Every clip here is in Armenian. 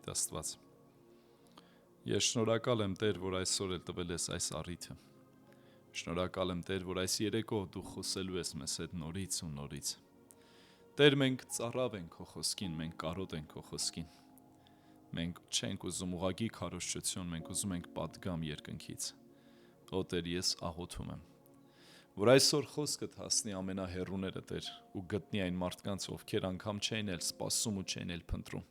Տեր Աստված։ Ես շնորհակալ եմ Տեր, որ այսօր էլ տվել ես այս առիթը։ Շնորհակալ եմ Տեր, որ այս երեկո դու խոսելու ես մեզ հետ նորից ու նորից։ Տեր, մենք ծառավ ենք քո խոսքին, մենք կարոտ ենք քո խոսքին։ Մենք չենք ուզում ուղղակի քարոզչություն, մենք ուզում ենք պատգամ երկնքից։ Ո Տեր, ես աղոթում եմ, որ այսօր խոսքդ հասնի ամենահեռուները, Տեր, ու գտնի այն մարդկանց, ովքեր անգամ չեն էլ սպասում ու չեն էլ փնտրում։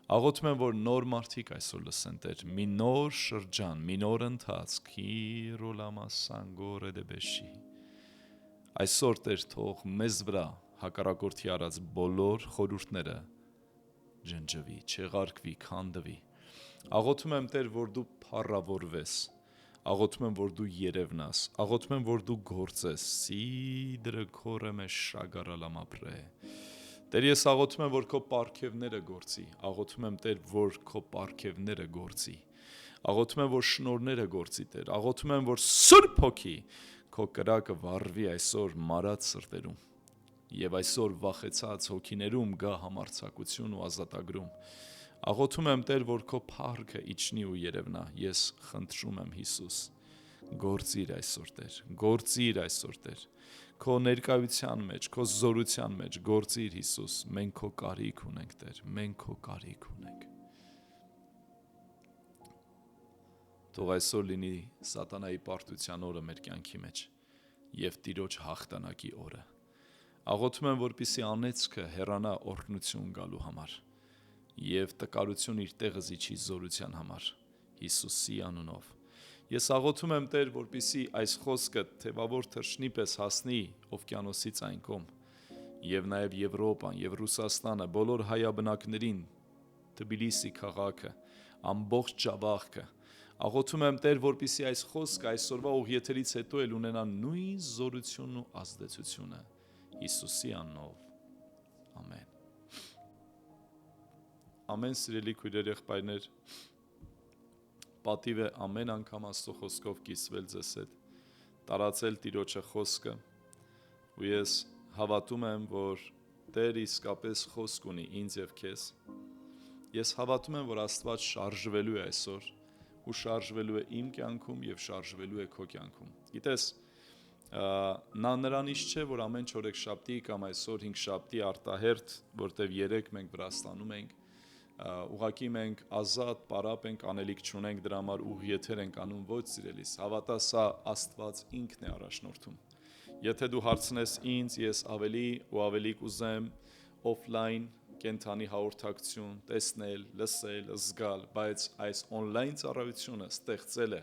Աղոթում եմ, որ նոր մարդիկ այսօր լսեն, Տեր, մի նոր շրջան, մի նոր ընթացք, այսօր, Տեր, թող մեզ վրա հակառակորդի արած բոլոր խորհուրդները ջնջվի, չեղարկվի, քանդվի։ Աղոթում եմ, Տեր, որ դու փառավորվես, աղոթում եմ, որ դու երևնաս, աղոթում եմ, որ դու գործես, սիդրը քորեմե շագարալամապրե։ Տեր, ես աղոթում եմ, որ քո պարգևները գործի, աղոթում եմ, Տեր, որ քո պարգևները գործի, աղոթում եմ, որ շնորհները գործի, Տեր, աղոթում եմ, որ Սուրբ Հոգի քո կրակը վառվի այսօր մարած սրտերում եւ այսօր վախեցած հոգիներում գա համարձակություն ու ազատագրում։ Աղոթում եմ, Տեր, որ քո փառքը իջնի ու երևնա։ Ես խնդրում եմ, Հիսուս, գործիր այսօր, Տեր, գործիր այսօր, Տեր, քո ներկայության մեջ, քո զորության մեջ, գործիր, Հիսուս, մենք քո կարիք ունենք, Տեր, մենք քո կարիք ունենք։ Թող այսօր լինի սատանայի պարտության օրը մեր կյանքի մեջ եւ Տիրոջ հաղթանակի օրը։ Աղոթում եմ, որպեսզի անեծքը հեռանա օրհնություն գալու համար եւ տկարություն իր տեղը զիջի զորության համար, Հիսուսի անունով։ Ես աղոթում եմ, Տեր, որպեսզի այս խոսքը թևավոր թռչնի պես հասնի օվկիանոսից այն կողմ եւ նաեւ Եվրոպան եւ Ռուսաստանը, բոլոր հայաբնակներին, Թբիլիսի քաղաքը, ամբողջ Ջավախքը։ Աղոթում եմ, Տեր, որպեսզի այս խոսքը այսօրվա ուղիեթերից հետո էլ ունենա նույն զորությունն ու ազդեցությունը, Հիսուսի անունով։ Ամեն։ Ամեն սիրելի քույրեր, եղբայրներ, պատիվ է ամեն անգամ Աստծո խոսքով կիսվել ձեզ հետ, տարածել Տիրոջը խոսքը, ու ես հավատում եմ, որ Տեր իսկապես խոսք ունի ինձ եւ քեզ։ Ես հավատում եմ, որ Աստված շարժվելու է այսօր, ու շարժվելու է իմ կյանքում եւ շարժվելու է քո կյանքում։ Գիտես, նա նրանից չէ, որ ամեն չորեքշաբթի կամ այսօր հինգշաբթի արտահերթ, որտեվ 3 մենք Վրաստանում ենք, ուղղակի մենք ազատ պարապ ենք, անելիք չունենք, դրա համար ուղիեթեր ենք անում, ոչ սիրելիս, հավատա, սա Աստված ինքն է առաջնորդում։ Եթե դու հարցնես ինձ, ես ավելի ու ավելի կուզեմ օֆլայն կենթանի հաղորդակցություն, տեսնել, լսել, զգալ, բայց այս օնլայն ծառայությունը ստեղծել է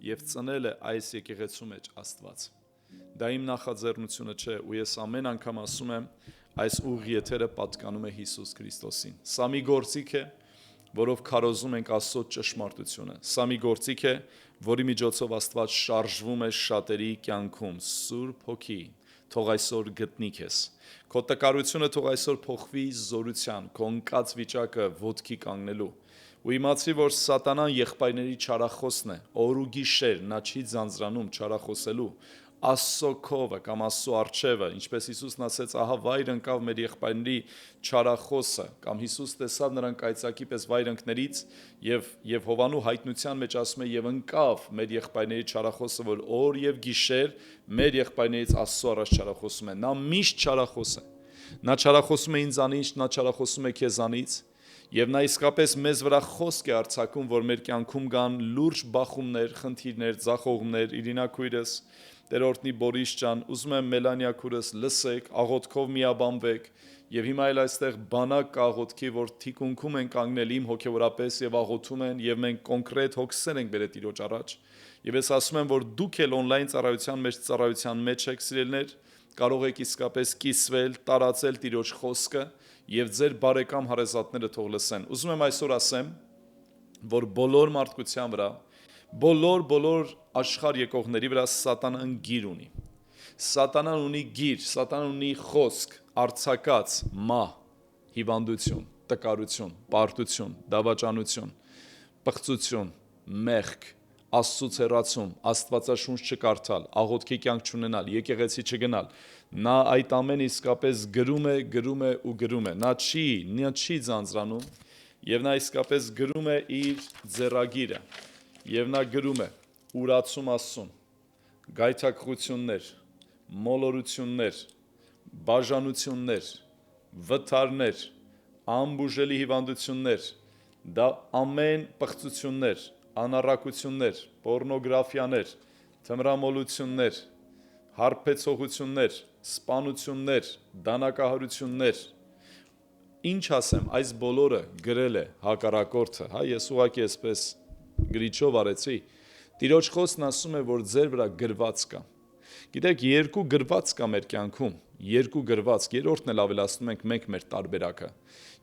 եւ ծնել է այս եկեղեցու մեջ Աստված։ Դա իմ նախաձեռնությունը չէ, ու ես ամեն անգամ ասում եմ, այս ուղիեթերը պատկանում է Հիսուս Քրիստոսին։ Սա մի գործիք է, որով քարոզում ենք Աստծո ճշմարտությունը։ Սա մի գործիք է, որի միջոցով Աստված շարժվում է շատերի կյանքում։ Սուրբ Հոգի, թող այսօր գտնի քեզ։ Քո տկարությունը թող այսօր փոխվի զորության, քո ընկած վիճակը ոտքի կանգնելու։ Ու իմացի, որ սատանան եղբայրների չարախոսն է, օր ու գիշեր նա չի ձանձրանում չարախոսելու, Աստծո քովը կամ Աստծո արչևը, ինչպես Հիսուսն ասեց, ահա վայր ընկավ մեր եղբայրների չարախոսը, կամ Հիսուս տեսավ նրան կայծակի պես վայրընկներից եւ Հովանու հայտնության մեջ ասում է եւ ընկավ մեր եղբայրների չարախոսը, որ օր եւ գիշեր մեր եղբայրներից Աստծո առաջ չարախոսում է։ Նա միշտ չարախոս է։ Նա չարախոսում է ինձանից, նա չարախոսում է քեզանից, եւ նա իսկապես մեզ վրա խոսք է արձակում, որ մեր կյանքում կան լուրջ բախումներ, խնդիրներ, ձախողումներ, Իրինա քույրս, Տերորտնի Բորիս ջան, ուզում եմ Մելանիա քուրս լսեք, աղոթքով միաբանվեք, եւ հիմա էլ այստեղ բանակ կա աղոթքի, որ թիկունքում են կանգնել իմ հոգեորապես եւ աղոթում են, եւ մենք կոնկրետ հոգսեր ենք բերել Տիրոջ առաջ։ Եվ ես ասում եմ, որ դուք էլ օնլայն ծառայության մեջ եք, սիրելիներ, կարող եք իսկապես կիսվել, տարածել Տիրոջ խոսքը եւ ձեր բարեկամ հարազատները թող լսեն։ Ուզում եմ այսօր ասեմ, որ բոլոր մարդկության վրա, բոլոր աշխարհ եկողների վրա սատանան գիր ունի։ Սատանան ունի գիր, սատանան ունի խոսք, արձակած, մահ, հիվանդություն, տկարություն, պարտություն, դավաճանություն, պղծություն, մեղք, Աստծուց հեռացում, Աստվածաշունչ չկարդալ, աղոթքի կյանք չունենալ, եկեղեցի չգնալ։ Նա այդ ամեն իսկապես գրում է ու գրում է։ Նա չի ձանձրանում Եվ նա իսկապես գրում է իր ձեռագիրը, եւ նա գրում է ուրացում Աստծուն, գայթակղություններ, մոլորություններ, բաժանություններ, վթարներ, անբուժելի հիվանդություններ, դա ամեն պղծություններ, անառակություններ, պոռնոգրաֆիաներ, թմրամոլություններ, հարբեցողություններ, սպանություններ, դանակահարություններ, ինչ ասեմ, այս բոլորը գրել է հակառակորդը, ես ուղղակի այսպես գրիչով արեցի, Տիրոջ խոսքն ասում է, որ ձեր վրա գրված կա, գիտեք, երկու գրված կա մեր կյանքում, երկու գրված, երրորդն էլ ավելացնում ենք մենք մեր տարբերակը,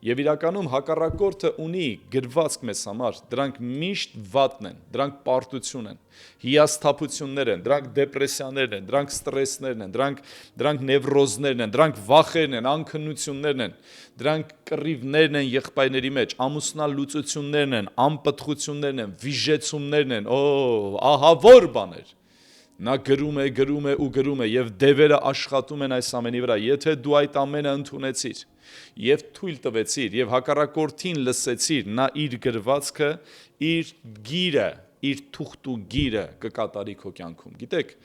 եւ իրականում հակառակորդը ունի գրվածք մեզ համար, դրանք միշտ վատն են, դրանք պարտություն են, հիասթափություններ են, դրանք դեպրեսիաներ են, դրանք ստրեսներն են, դրանք նևրոզներն են, դրանք վախերն են, անքնություններն են, դրանք կռիվներն են եղբայրների մեջ, ամուսնալուծություններն են, անպտղություններն են, վիժեցումներն են, ահավոր բաներ։ Նա գրում է եւ դևերը աշխատում են այս ամենի վրա, եթե դու այդ ամենը ընդունեցիր եւ թույլ տվեցիր եւ հակառակորդին լսեցիր, նա իր գրվածքը, իր գիրը, իր թուղթու գիրը կկատարի քո կյանքում։ Գիտեք,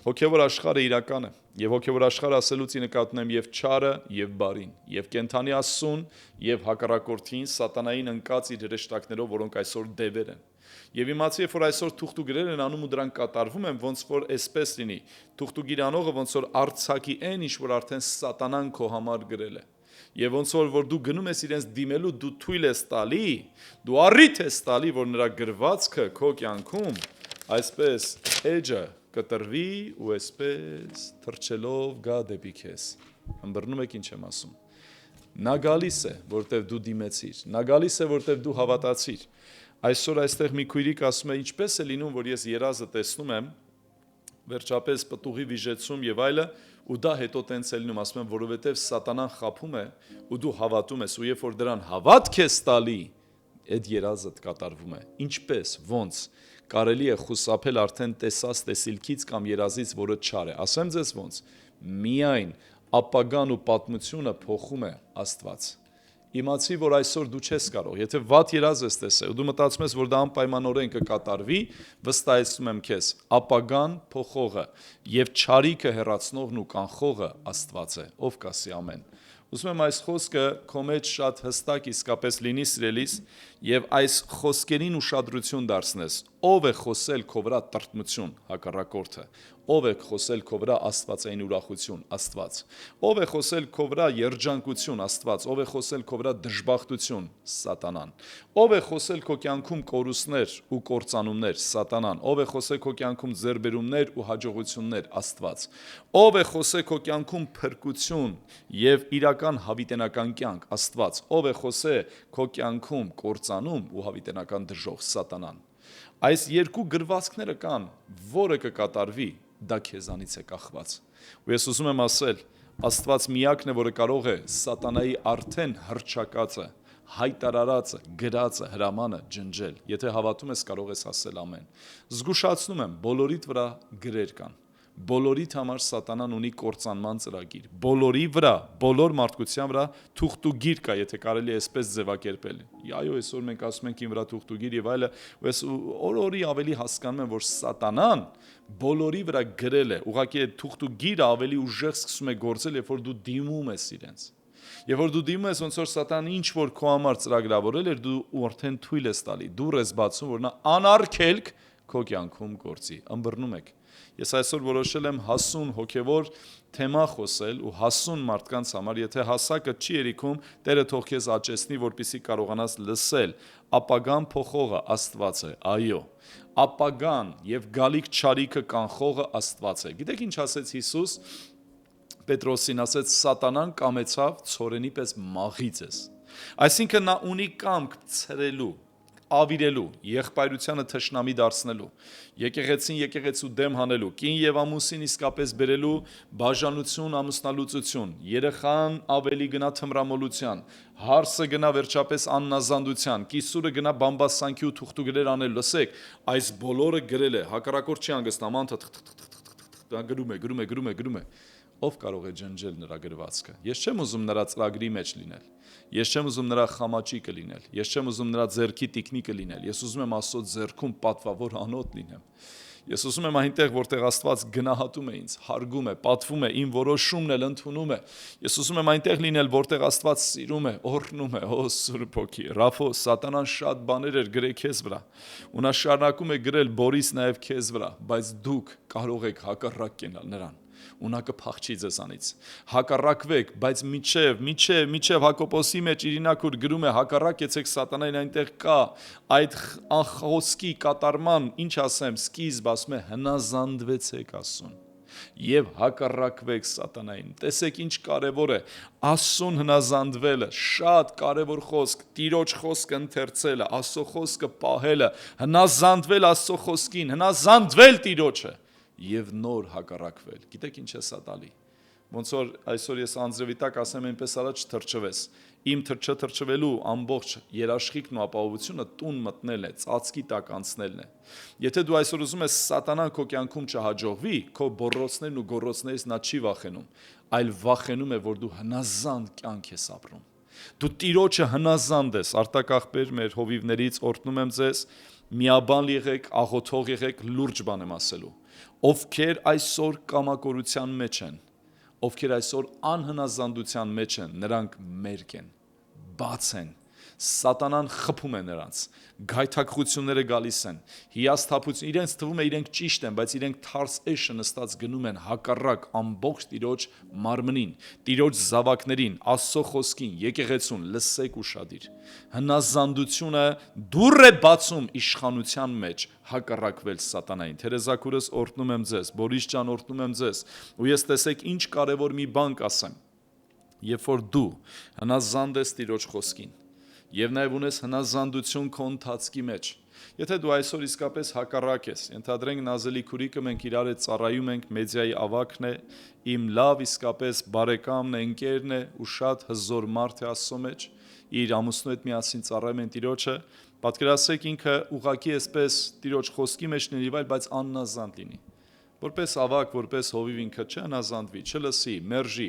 հոգեվոր աշխարհը իրական է եւ հոգեվոր աշխարհը ասելուց նկատում եմ եւ չարը եւ բարին եւ կենթանի Աստծուն եւ հակառակորդին սատանային ընկած իր հրեշտակներով, որոնք այսօր դևեր են։ Եվ իմացի, երբ որ այսօր թուղթուգիրեր են անում ու դրանք կատարվում են, ոնց որ այսպես լինի, թուղթուգիր անողը ոնց որ արցակի այն, ինչ որ արդեն սատանան քո համար գրել է։ Եվ ոնց որ դու գնում ես իրենց դիմելու, դու թույլ ես տալի, դու առիթ ես տալի, որ նրա գրվածքը քո կյանքում այսպես էջը կտրվի ու այսպես թռչելով գա դեպի քեզ։ Ըմբռնում եք ինչ եմ ասում։ Նա գալիս է, որտեվ դու դիմեցիր, նա գալիս է, որտեվ դու հավատացիր։ Այսօր այստեղ մի քույրիկ ասում է, ինչպես է լինում, որ ես երազը տեսնում եմ, վերջապես պտուղի վիժեցում եւ այլը, ու դա հետո տենց է լինում, ասում եմ, որովհետեւ սատանան խաբում է, ու դու հավատում ես, ու երբ որ դրան հավատք ես տալի, այդ երազը կատարվում է։ Ինչպես, ոնց կարելի է խուսափել արդեն տեսած տեսիլքից կամ երազից, որը չար է։ Ասեմ ձեզ ոնց, միայն ապագան ու պատմությունը փոխում է Աստված։ Իմացի, որ այսօր դու չես կարող, եթե վատ երազ ես տեսել, ու դու մտածում ես, որ դա անպայմանորեն կկատարվի, վստահեցնում եմ քեզ, ապագան փոխողը եւ չարիքը հեռացնողն ու կանխողը Աստված է, ով կասի ամեն։ Ուզում եմ այս խոսքը քո մեջ շատ հստակ իսկապես լինի սիրելիս եւ այս խոսքերին ուշադրություն դարձնես, ով է խոսել քո վրա տրտմություն, հակառակորդը, ով է խոսել քո վրա աստվածային ուրախություն, Աստված, ով է խոսել քո վրա երջանկություն, Աստված, ով է խոսել քո վրա դժբախտություն, սատանան, ով է խոսել քո կյանքում կորուստներ ու կործանումներ, սատանան, ով է խոսել քո կյանքում ձեռբերումներ ու հաջողություններ, Աստված, ով է խոսել քո կյանքում փրկություն եւ իրական հավիտենական կյանք, Աստված, ով է խոսել քո կյանքում կործանում ու հավիտենական դժոխք, սատանան։ Այս երկու գրվածքները կան, որը կկատարվի, դա քեզանից է կախված։ Ու ես ուզում եմ ասել, Աստված միակն է, որը կարող է սատանայի արդեն հռչակածը, հայտարարածը, գրածը, հրամանը ջնջել։ Եթե հավատում ես, կարող ես ասել ամեն։ Զգուշացնում եմ, բոլորիդ վրա գրեր կան։ Բոլորիդ համար սատանան ունի կործանման ծրագիր։ Բոլորի վրա, բոլոր մարդկության վրա թուղթուգիր կա, եթե կարելի է այսպես ձևակերպել։ Այո, այսօր մենք ասում ենք ին վրա թուղթուգիր եւ այլը, ու ես օր-օրի ավելի հասկանում եմ, որ սատանան բոլորի վրա գրել է։ Ուղղակի այդ թուղթուգիրը ավելի ուժեղ սկսում է գործել, երբ որ դու դիմում ես իրենց։ Եվ որ դու դիմում ես, ոնց որ սատանան ինչ որ քո համար ծրագրավորել էր, դու արդեն թույլ ես տալի, դուռ ես բացում, որ նա անարգելք քո կյանքում գործի։ Ըմբռնում եք։ Ես այսօր որոշել եմ հասուն հոգևոր թեմա խոսել ու հասուն մարդկանց համար, եթե հասակը չի երիքում, Տերը թող քեզ աճեցնի, որպեսզի կարողանաս լսել։ Ապագան փոխողը Աստված է, այո։ Ապագան եւ գալիք չարիքը կանխողը Աստված է։ Գիտեք ինչ ասեց Հիսուս Պետրոսին, ասեց սատանան կամեցավ ցորենի պես մաղից ես։ Այսինքն նա ունի կամք ցրելու, ավիրելու, եղբայրությանը թշնամի դարձնելու, եկեղեցին եկեղեցու դեմ հանելու, կին եւ ամուսին իսկապես բերելու բաժանություն, ամուսնալուծություն, երեխան ավելի գնա թմրամոլության, հարսը գնա վերջապես աննազանդության, կիսուրը գնա բամբասանքի ու թուղթուգրեր անել, լսեք, այս բոլորը գրել է, հակառակորդ չի հանգստամ, անթա դա գրում է։ ով կարող է ջնջել նրա գրվածքը։ Ես չեմ ուզում նրա ծրագրի մեջ լինել։ Ես չեմ ուզում նրա խամաճիկը լինել։ Ես չեմ ուզում նրա ձեռքի տիկնիկը լինել։ Ես ուզում եմ Աստծո ձեռքում պատվավոր անոթ լինեմ։ Ես ուզում եմ այնտեղ, որտեղ Աստված գնահատում է ինձ, հարգում է, պատվում է, իմ որոշումն էլ ընդունում է։ Ես ուզում եմ այնտեղ լինել, որտեղ Աստված սիրում է, օրհնում է, օ Սուրբ Հոգի։ Ռաֆո, սատանան շատ բաներ էր գրել քեզ վրա։ Ու նա շարունակում է գրել Բորիս նաև քեզ վրա, բայց դուք կարող եք հակառակ կենալ նրան։ Ու նա կփախչի ձեզանից։ Հակառակվեք, բայց միջև Հակոբոսի մեջ Իրինակուր գրում է հակառակ եցեք սատանային, այնտեղ կա այդ խոսքի կատարման, ինչ ասեմ, սկիզբ ասում է հնազանդվեցեք Աստծուն եւ հակառակվեք սատանային։ Տեսեք ինչ կարեւոր է Աստծուն հնազանդվելը, շատ կարեւոր խոսք, Տիրոջ խոսքը ընթերցելը, Աստծո խոսքը պահելը, հնազանդվել Աստծո խոսքին, հնազանդվել Տիրոջը եւ նոր հակառակվել։ Գիտեք ինչ է սա տալի։ Ոնց որ այսօր ես անձրևի տակ ասեմ այնպես առաջ թրջվես։ Իմ թրջվելու ամբողջ երաշխիքն ու ապահովությունը տուն մտնելն է, ծածկի տակ անցնելն է։ Եթե դու այսօր ուզում ես սատանան քո կյանքում չհաջողվի, քո բոռոցներն ու գոռոցներից նա չի վախենում, այլ վախենում է, որ դու հնազանդ կյանք ես ապրում։ Դու Տիրոջը հնազանդ ես, արտակախբեր մեր հովիվներից օրհնում եմ ձեզ, միաբան եղեք, աղոթող եղեք, լուրջ բան եմ ասելու։ Ովքեր այսօր կամակորության մեջ են, ովքեր այսօր անհնազանդության մեջ են, նրանք մերկ են, բաց են, սատանան խփում է նրանց, գայթակղությունները գալիս են, հիասթափություն, իրենց թվում է իրենք ճիշտ են, բայց իրենք թարս էշը նստած գնում են հակառակ ամբողջ Տիրոջ մարմնին, Տիրոջ զավակներին, Աստծո խոսքին, եկեղեցուն, լսեք ուշադիր։ Հնազանդությունը դուռ է բացում իշխանության մեջ հակառակվել սատանային։ Թերեզակուրս օրհնում եմ ձեզ, Բորիս ջան օրհնում եմ ձեզ, ու ես տեսեք ինչ կարևոր մի բան կասեմ։ Երբ որ դու հնազանդ ես Տիրոջ խոսքին, եւ նաեւ ունես հնազանդություն քո ընթացքի մեջ, եթե դու այսօր իսկապես հակառակ ես, ենթադրենք Նազելի քուրիկը մենք իրար հետ ծառայում ենք, մեդիայի ավակն է, իմ լավ իսկապես բարեկամն է, ընկերն է ու շատ հզոր մարդ է Աստծո մեջ, իր ամուսնու հետ միասին ծառայում են Տիրոջը, պատկերացրեք ինքը ուղակի այսպես Տիրոջ խոսքի մեջ լինի, բայց աննազանդ լինի։ Որպես ավակ, որպես հովիվ ինքը չհնազանդվի, չլսի, մերժի,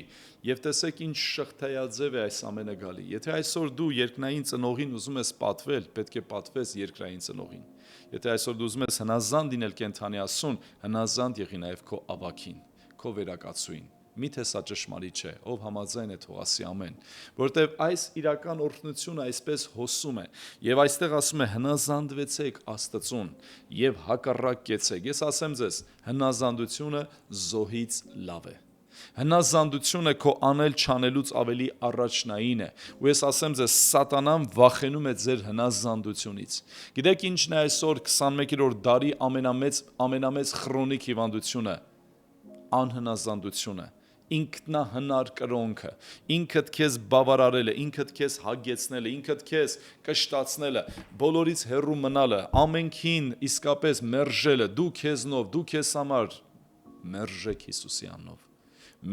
եւ տեսեք ինչ շղթայաձև է այս ամենը գալի։ Եթե այսօր դու երկնային ծնողին ուզում ես պատվել, պետք է պատվես երկրային ծնողին։ Եթե այսօր դու ուզում ես հնազանդ լինել կենթանի Աստծուն, հնազանդ եղի նաեւ քո ավակին, քո վերակացուին։ Միթե սա ճշմարիտ չէ, ով համաձայն է թող ասի ամեն, որտեվ այս իրական օրհնությունը այսպես հոսում է, եւ այստեղ ասում է հնազանդվեցեք Աստծուն եւ հակառակեցեք։ Ես ասեմ ձեզ, հնազանդությունը զոհից լավ է։ Հնազանդությունը քո անել չանելուց ավելի առաջնային է, ու ես ասեմ ձեզ, սատանան վախենում է ձեր հնազանդությունից։ Գիտեք ինչն է այսօր 21-րդ դարի ամենամեծ քրոնիկ հիվանդությունը, անհնազանդությունը, ինքնահնար կրոնքը, ինքդ քեզ բավարարելը, ինքդ քեզ հագեցնելը, ինքդ քեզ կշտացնելը, բոլորից հեռու մնալը, ամենքին իսկապես մերժելը, դու քեզնով, դու քեզ համար մերժեք Հիսուսի անունով։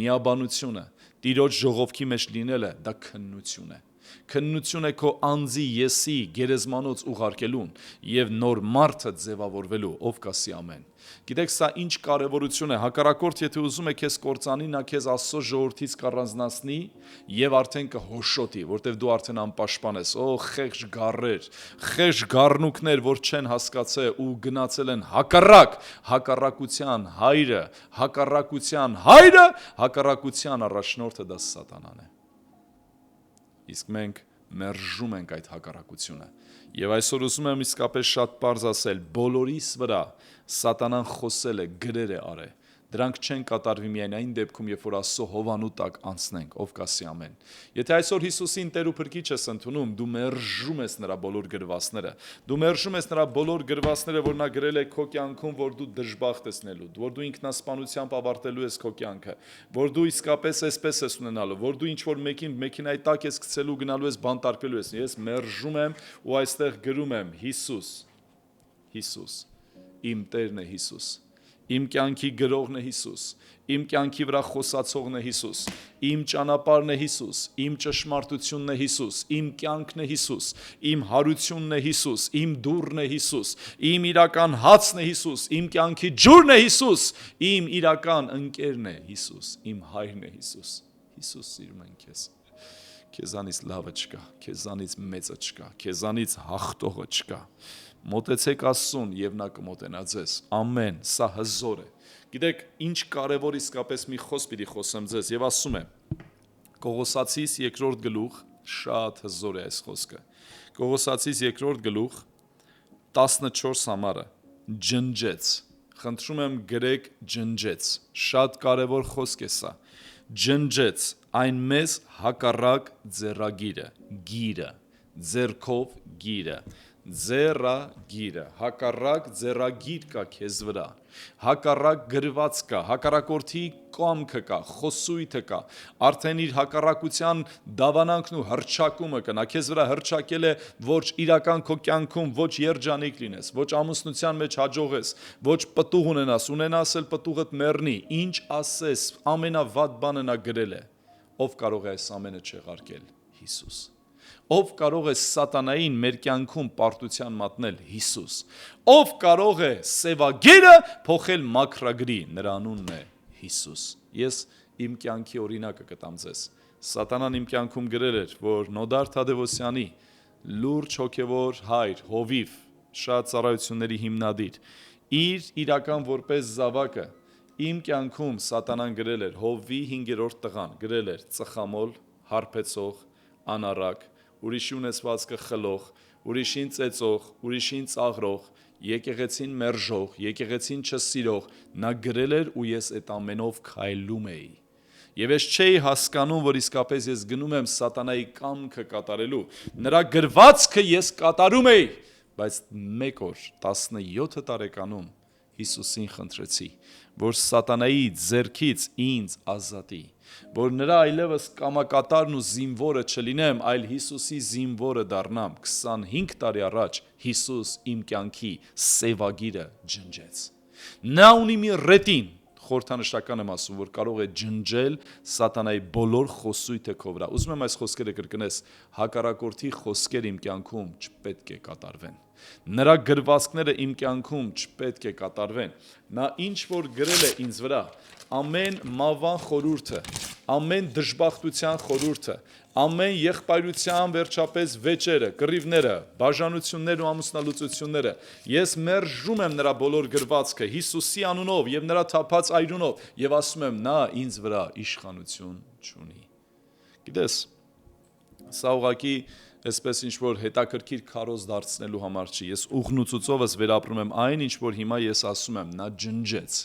Միաբանությունը, Տիրոջ ժողովքի մեջ լինելը, դա քննություն է։ Քննություն է քո անձի եսի գերեզմանոց ուղարկելուն եւ նոր մարդը ձևավորվելու, ով կասի ամեն։ Գիտեք սա ինչ կարևորություն է, հակառակորդ եթե ուզում է քեզ կործանի, նա քեզ Աստծո ժողովրդից կառանձնացնի եւ արդեն կհոշոտի, որտեվ դու արդեն անպաշտպան ես։ Օ խեղճ գառեր, խեղճ գառնուկներ, որ չեն հասկացել ու գնացել են հակառակության հայրը, հակառակության առաջնորդը դա սատանան է։ Իսկ մենք մերժում ենք այդ հակառակությունը։ Եվ այսօր ուզում եմ իսկապես շատ պարզ ասել, բոլորիս վրա սատանան խոսել է, գրեր է արել։ Դրանք չեն կատարվի միայն այն դեպքում, երբ որ Աստծո հովանու տակ անցնենք, ով կասի ամեն։ Եթե այսօր Հիսուսին Տեր ու Փրկիչ ես ընդունում, դու մերժում ես նրա բոլոր գրվածները։ Դու մերժում ես նրա բոլոր գրվածները, որ նա գրել է քո կյանքում, որ դու դժբախտ ես լինելու, որ դու ինքնասպանությամբ ավարտելու ես քո կյանքը, որ դու իսկապես այսպես ես ունենալու, որ դու ինչ որ մեկին մեքենայի տակ ես գցելու, գնալու ես բանտարկվելու ես։ Ես մերժում եմ ու այստեղ գրում եմ Հիսուս, իմ Տերն է Հիսուս, Իմ կյանքի գրողն է Հիսուս, իմ կյանքի վրա խոսացողն է Հիսուս, իմ ճանապարհն է Հիսուս, իմ ճշմարտությունն է Հիսուս, իմ կյանքն է Հիսուս, իմ հարությունն է Հիսուս, իմ դուռն է Հիսուս, իմ իրական հացն է Հիսուս, իմ կյանքի ջուրն է Հիսուս, իմ իրական ընկերն է Հիսուս, իմ հայրն է Հիսուս։ Հիսուս, սիրում ենք քեզ։ Քեզանից լավը չկա, քեզանից մեծը չկա, քեզանից հաղթողը չկա։ Մոտեցեք Աստծուն եւ նա կմոտենա ձեզ։ Ամեն, սա հզոր է։ Գիտեք, ինչ կարևոր իսկապես մի խոսք պիտի խոսեմ ձեզ եւ ասում եմ Կողոսացիս 2-րդ գլուխ, շատ հզոր է այս խոսքը։ Կողոսացիս 2-րդ գլուխ 14 համարը ջնջեց։ Խնդրում եմ գրեք ջնջեց։ Շատ կարևոր խոսք է սա։ Ջնջեց այն մեզ հակառակ ձեռագիրը, գիրը, ձեռքով գիրը, ձեռագիրը, հակառակ ձեռագիր կա քեզ վրա, հակառակ գրված կա, հակառակորդի կամքը կա, խոսույթը կա, արդեն իր հակառակության դավանանքն ու հռչակումը կնա, քեզ վրա հռչակել է ոչ իրական քո կյանքում, ոչ երջանիկ լինես, ոչ ամուսնության մեջ հաջողես, ոչ պտուղ ունենաս էլ պտուղդ մեռնի, ինչ ասես, ամենավատ բանը նա գրել է, ով կարող է այս ամենը չեղարկել, Հիսուս։ Ով կարող է սատանային մեր կյանքում պարտության մատնել, Հիսուս։ Ով կարող է սևագիրը փոխել մաքրագրի, նրա անունն է Հիսուս։ Ես իմ կյանքի օրինակը կտամ ձեզ։ Սատանան իմ կյանքում գրել էր, որ Նոդար Թադևոսյանի լուրջ հոգևոր հայր, հովիվ, շատ ծառայությունների հիմնադիր, իր իրական որպես զավակը իմ կյանքում սատանան գրել էր, Հովվի 5-րդ տղան, գրել էր ծխամոլ, հարբեցող, անառակ, ուրիշի ունեցվածքը խլող, ուրիշին ծեծող, ուրիշին ծաղրող, եկեղեցին մերժող, եկեղեցին չսիրող, նա գրել էր ու ես այդ ամենով քայլում էի։ Եվ ես չէի հասկանում, որ իսկապես ես գնում եմ սատանայի կամքը կատարելու, նրա գրվածքը ես կատարում էի, բայց մեկ օր 17 տարեկանում Հիսուսին խնդրեցի, որ սատանայի ձեռքից ինձ ազատի, որ նրա այլևս կամակատարն ու զինվորը չլինեմ, այլ Հիսուսի զինվորը դառնամ։ 25 տարի առաջ Հիսուս իմ կյանքի սևագիրը ջնջեց։ Նա ունի մի ռետին, խորհրդանշական եմ ասում, որ կարող է ջնջել սատանայի բոլոր խոսույթը քո վրա։ Ուզում եմ այս խոսքերը կրկնես, հակառակորդի խոսքեր իմ կյանքում չպետք է կատարվեն։ Նրա գրվածքները իմ կյանքում չպետք է կատարվեն։ Նա ինչ որ գրել է ինձ վրա, ամեն մավան խորհուրդը, ամեն դժբախտության խորհուրդը, ամեն եղբայրության վերջապես վեճերը, կռիվները, բաժանություններն ու ամուսնալուծությունները, ես մերժում եմ նրա բոլոր գրվածքը Հիսուսի անունով եւ նրա թափած այրունով եւ ասում եմ նա ինձ վրա իշխանություն չունի։ Գիտես, սա ուղղակի այսպես ինչ որ հետաքրքիր քարոզ դարձնելու համար չի, ես ուղնուցուցովս վերապրում եմ այն, ինչ որ հիմա ես ասում եմ, նա ջնջեց։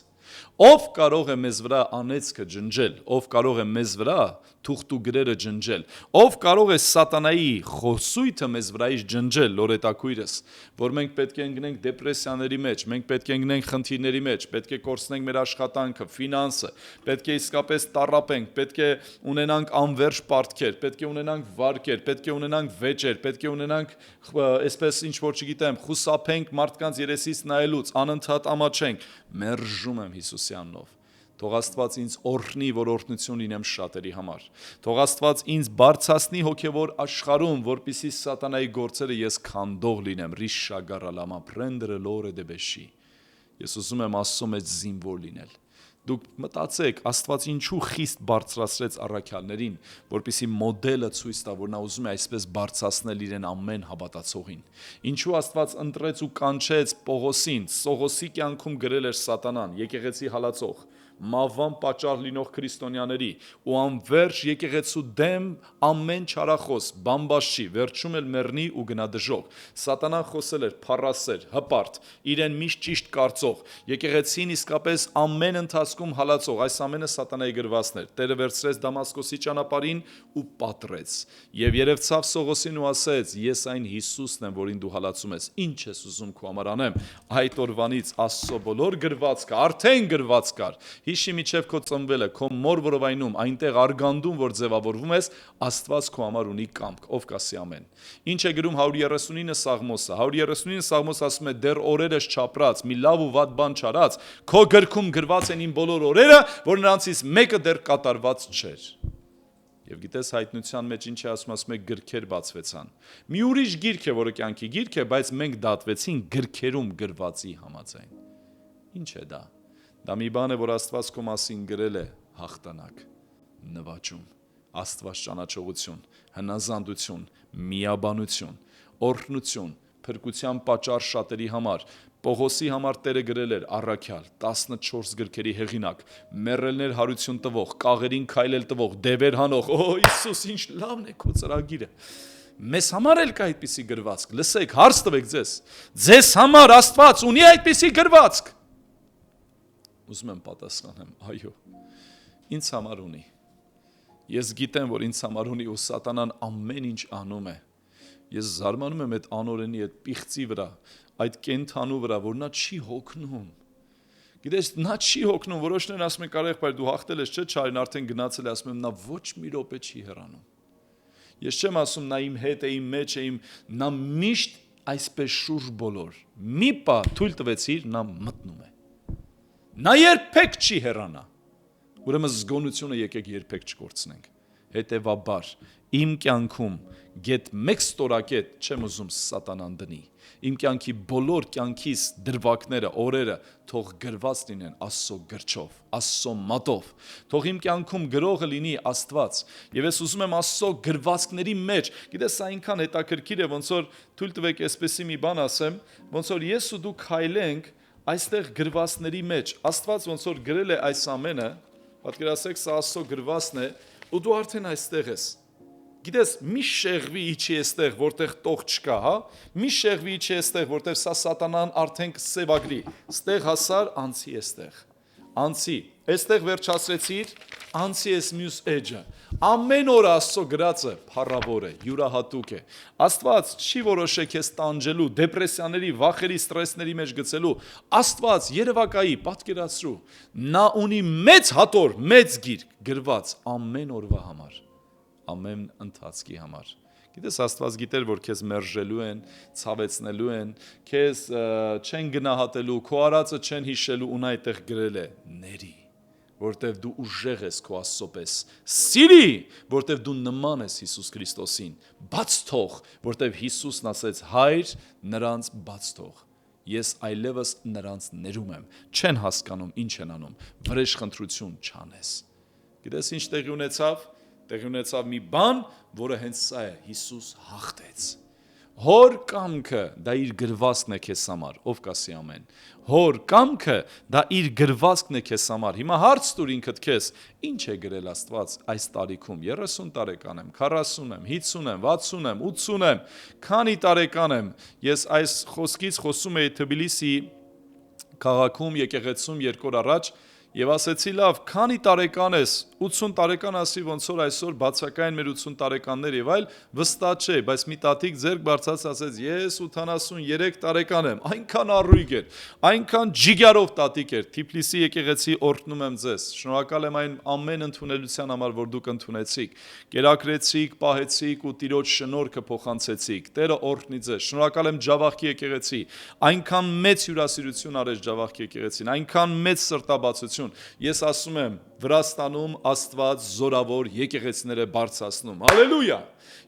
Ով կարող է մեզ վրա անեծքը ջնջել, ով կարող է մեզ վրա թուղթ ու գրերը ջնջել, ով կարող է սատանայի խոսույթը մեզ վրայից ջնջել, լորետակույրս, որ մենք պետք է ընկնենք դեպրեսիաների մեջ, մենք պետք է ընկնենք խնդիրների մեջ, պետք է կորցնենք մեր աշխատանքը, ֆինանսը, պետք է իսկապես տառապենք, պետք է ունենանք անվերջ պարտքեր, պետք է ունենանք վարկեր, պետք է ունենանք վեճեր, պետք է ունենանք այսպես ինչ որ չգիտեմ, խուսափենք մարդկանց երեսից նայելուց, անընդհատ ամաչենք, մերժում եմ Հիսուսի անունով։ Թող Աստված ինձ օրհնի, որ օրհնություն լինեմ շատերի համար։ Թող Աստված ինձ բարձրացնի հոգևոր աշխարհում, որպեսզի սատանայի գործերը ես քանդող լինեմ։ Ռիշագարալամա պրենդրը լորե դեբեշի։ Ես ուզում եմ Աստծո մեջ զինվոր լինել։ Դուք մտածեք, Աստված ինչու խիստ բարձրացրեց առաքյալներին, որպեսզի մոդելը ցույց տա, որ նա ուզում է այսպես բարձրացնել իրեն ամեն հավատացողին։ Ինչու Աստված ընտրեց ու կանչեց Պողոսին, Սողոսի կյանքում գրել էր սատանան, եկեղեցի հալածող, մավան պատճառ լինող քրիստոնյաների ու անverջ եկեղեցու դեմ ամեն չարախոս, բամբաշի, վերջում էլ մեռնի ու գնա դժոխք։ Սատանան խոսել էր փառասեր, հպարտ, իրեն միշտ ճիշտ կարծող, եկեղեցին իսկապես ամեն ընթացքում հալածող, այս ամենը սատանայի գրվածն էր։ Տերը վերցրեց Դամասկոսի ճանապարհին ու պատռեց։ Եվ երևցավ Սողոսին ու ասեց. Ես այն Հիսուսն եմ, որին դու հալածում ես։ Ինչ ես ուզում քո համար անեմ։ Այդ օրվանից Աստծո բոլոր գրվածքը արդեն գրված կար։ հիշի միջև քո ծնվելը, քո մոր որովայնում, այնտեղ արգանդում, որ ձևավորվում ես, Աստված քո համար ունի կամք, ով կասի ամեն։ Ինչ է գրում 139 Սաղմոսը։ 139 Սաղմոսը ասում է՝ դեռ օրերս չապրած, մի լավ ու վատ բան չարած, քո գրքում գրված են իմ բոլոր օրերը, որ նրանցից մեկը դեռ կատարված չէր։ Եվ գիտես հայտնության մեջ ինչ է ասում է գրքեր բացվեցան։ Մի ուրիշ գիրք է, որը կյանքի գիրք է, բայց մենք դատվեցին գրքերում գրվածի համաձայն։ Ինչ է դա։ Դա մի բան է, որ Աստված քո մասին գրել է հաղթանակ, նվաճում, Աստված ճանաչողություն, հնազանդություն, միաբանություն, օրհնություն, փրկության պատճառ շատերի համար։ Պողոսի համար Տերը գրել էր առաքյալ 14 գրքերի հեղինակ, մեռելներ հարություն տվող, կաղերին քայլել տվող, դևեր հանող։ Օ, Հիսուս, ինչ լավն է քո ծրագիրը։ Մեզ համար էլ կա այդպիսի գրվածք։ Լսեք, հարց տվեք ձեզ։ Ձեզ համար Աստված ունի այդպիսի գրվածք։ Ուզում եմ պատասխանեմ, այո, ինձ համար ունի։ Ես գիտեմ, որ ինձ համար ունի ու սատանան ամեն ինչ անում է։ Ես զարմանում եմ այդ անօրենի, այդ պիղծի վրա, այդ կենթանու վրա, որ նա չի հոգնում։ Գիտես, նա չի հոգնում, որոշներն ասում են կարող է դու հաղթել ես, չէ՞, չարին արդեն գնացել է, ասում եմ նա ոչ մի րոպե չի հեռանում։ Ես չեմ ասում նա իմ հետ է, իմ մեջ է, նա միշտ այսպես շուրջ բոլոր։ Մի պա թույլ տվեցիր, նա մտնում է։ Նա երբեք չի հեռանա։ Ուրեմն զգոնությունը եկեք երբեք չկորցնենք։ Հետևաբար իմ կյանքում գետ մեկ ստորակետ չեմ ուզում սատանան դնի։ Իմ կյանքի բոլոր կյանքիս դրվագները, օրերը թող գրված լինեն Աստծո գրչով, Աստծո մատով։ Թող իմ կյանքում գրողը լինի Աստված։ Եվ ես ուզում եմ Աստծո գրվածքների մեջ, գիտես, սա այնքան հետաքրքիր է, ոնց որ թույլ տվեք այսպեսի մի բան ասեմ, ոնց որ ես ու դու քայլենք այստեղ գրվածքների մեջ, Աստված ոնց որ գրել է այս ամենը, պատկերացրեք, սա Աստծո գրվածքն է, ու դու արդեն այստեղ ես։ Գիտես, մի շեղվի իջի այստեղ, որտեղ տող չկա, հա։ Մի շեղվի իջի այստեղ, որտեղ սա սատանան արդեն կսևագրի։ Ստեղ հասար, անցի այստեղ։ Անցի, այստեղ վերջացրեցիր, անցի ես մյուս էջը։ Ամեն օր Աստծո գրածը փառավոր է, յուրահատուկ է։ Աստված չի որոշե քեզ տանջելու, դեպրեսիաների, վախերի, ստրեսների մեջ գցելու։ Աստված երևակայի, պատկերացրու, նա ունի մեծ հատոր, մեծ գիրք գրված ամեն օրվա համար, ամեն ընթացքի համար։ Գիտես, Աստված գիտեր, որ քեզ մերժելու են, ցավեցնելու են, քեզ չեն գնահատելու, քո արածը չեն հիշելու, ու նա այդտեղ գրել է՝ ների, որտեվ դու ուժեղ ես քո Աստծո պես, սիրի, որտեվ դու նման ես Հիսուս Քրիստոսին, բաց թող, որտեվ Հիսուսն ասեց՝ Հայր, նրանց բաց թող։ Ես այլևս նրանց ներում եմ, չեն հասկանում ինչ են անում, վրեժխնդրություն չանես։ Գիտես ինչ տեղի ունեցավ։ Տեղի ունեցավ մի բան, որը հենց սա է, Հիսուս հաղթեց։ Հոր կամքը դա իր գրվածքն է քեզ համար, ով կասի ամեն։ Հոր կամքը դա իր գրվածքն է քեզ համար։ Հիմա հարց տուր ինքդ քեզ, ինչ է գրել Աստված այս տարիքում։ 30 տարեկան եմ, 40 եմ, 50 եմ, 60 եմ, 80 եմ, քանի տարեկան եմ։ Ես այս խոսքից խոսում էի Թբիլիսի քաղաքում եկեղեցում 2 օր առաջ եւ ասեցի լավ, քանի տարեկան ես, 80 տարեկան ասի ոնց որ այսօր բացակային մեր 80 տարեկաններ եւ այլ վստահ չէ, բայց մի տատիկ ձեռք բարձած ասեց ես 83 տարեկան եմ, այնքան առույգ էր, այնքան ջիգարով տատիկ էր, Թիֆլիսի եկեղեցի օրհնում եմ ձեզ, շնորհակալ եմ այն ամեն ընդունելության համար, որ դուք ընդունեցիք, կերակրեցիք, պահեցիք ու Տիրոջ շնորհքը փոխանցեցիք, Տերը օրհնի ձեզ, շնորհակալ եմ Ջավախքի եկեղեցի, այնքան մեծ հյուրասիրություն արեց Ջավախքի եկեղեցին, այնքան մեծ սրտաբացություն։ Ես ասում եմ, Վրաստանում Աստված զորավոր եկեղեցիներ է բարձրացնում։ Հալելույա։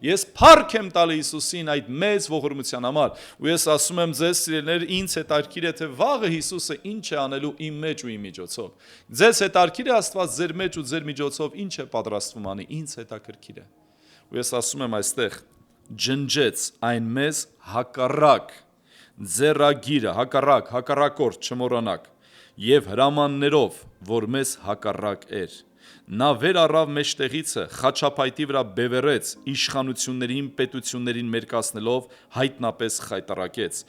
Ես փառք եմ տալի Հիսուսին այդ մեծ ողորմության համար, ու ես ասում եմ ձեզ սիրելիներ, ինձ հետաքրքիր է թե վաղը Հիսուսը ինչ է անելու իմ մեջ ու իմ միջոցով։ Ձեզ հետաքրքիր է Աստված ձեր մեջ ու ձեր միջոցով ինչ է պատրաստվում անի, ինձ հետաքրքիր է։ Ու ես ասում եմ այստեղ ջնջեց այն մեզ հակառակ ձեռագիրը, հակառակորդ չմոռանաք, եւ հրամաններով, որ մեզ հակառակ էր։ Նա վեր առավ մեջտեղիցը, խաչապայտի վրա բևեռեց, իշխանություններին, պետություններին մերկացնելով հայտնապես խայտառակեց,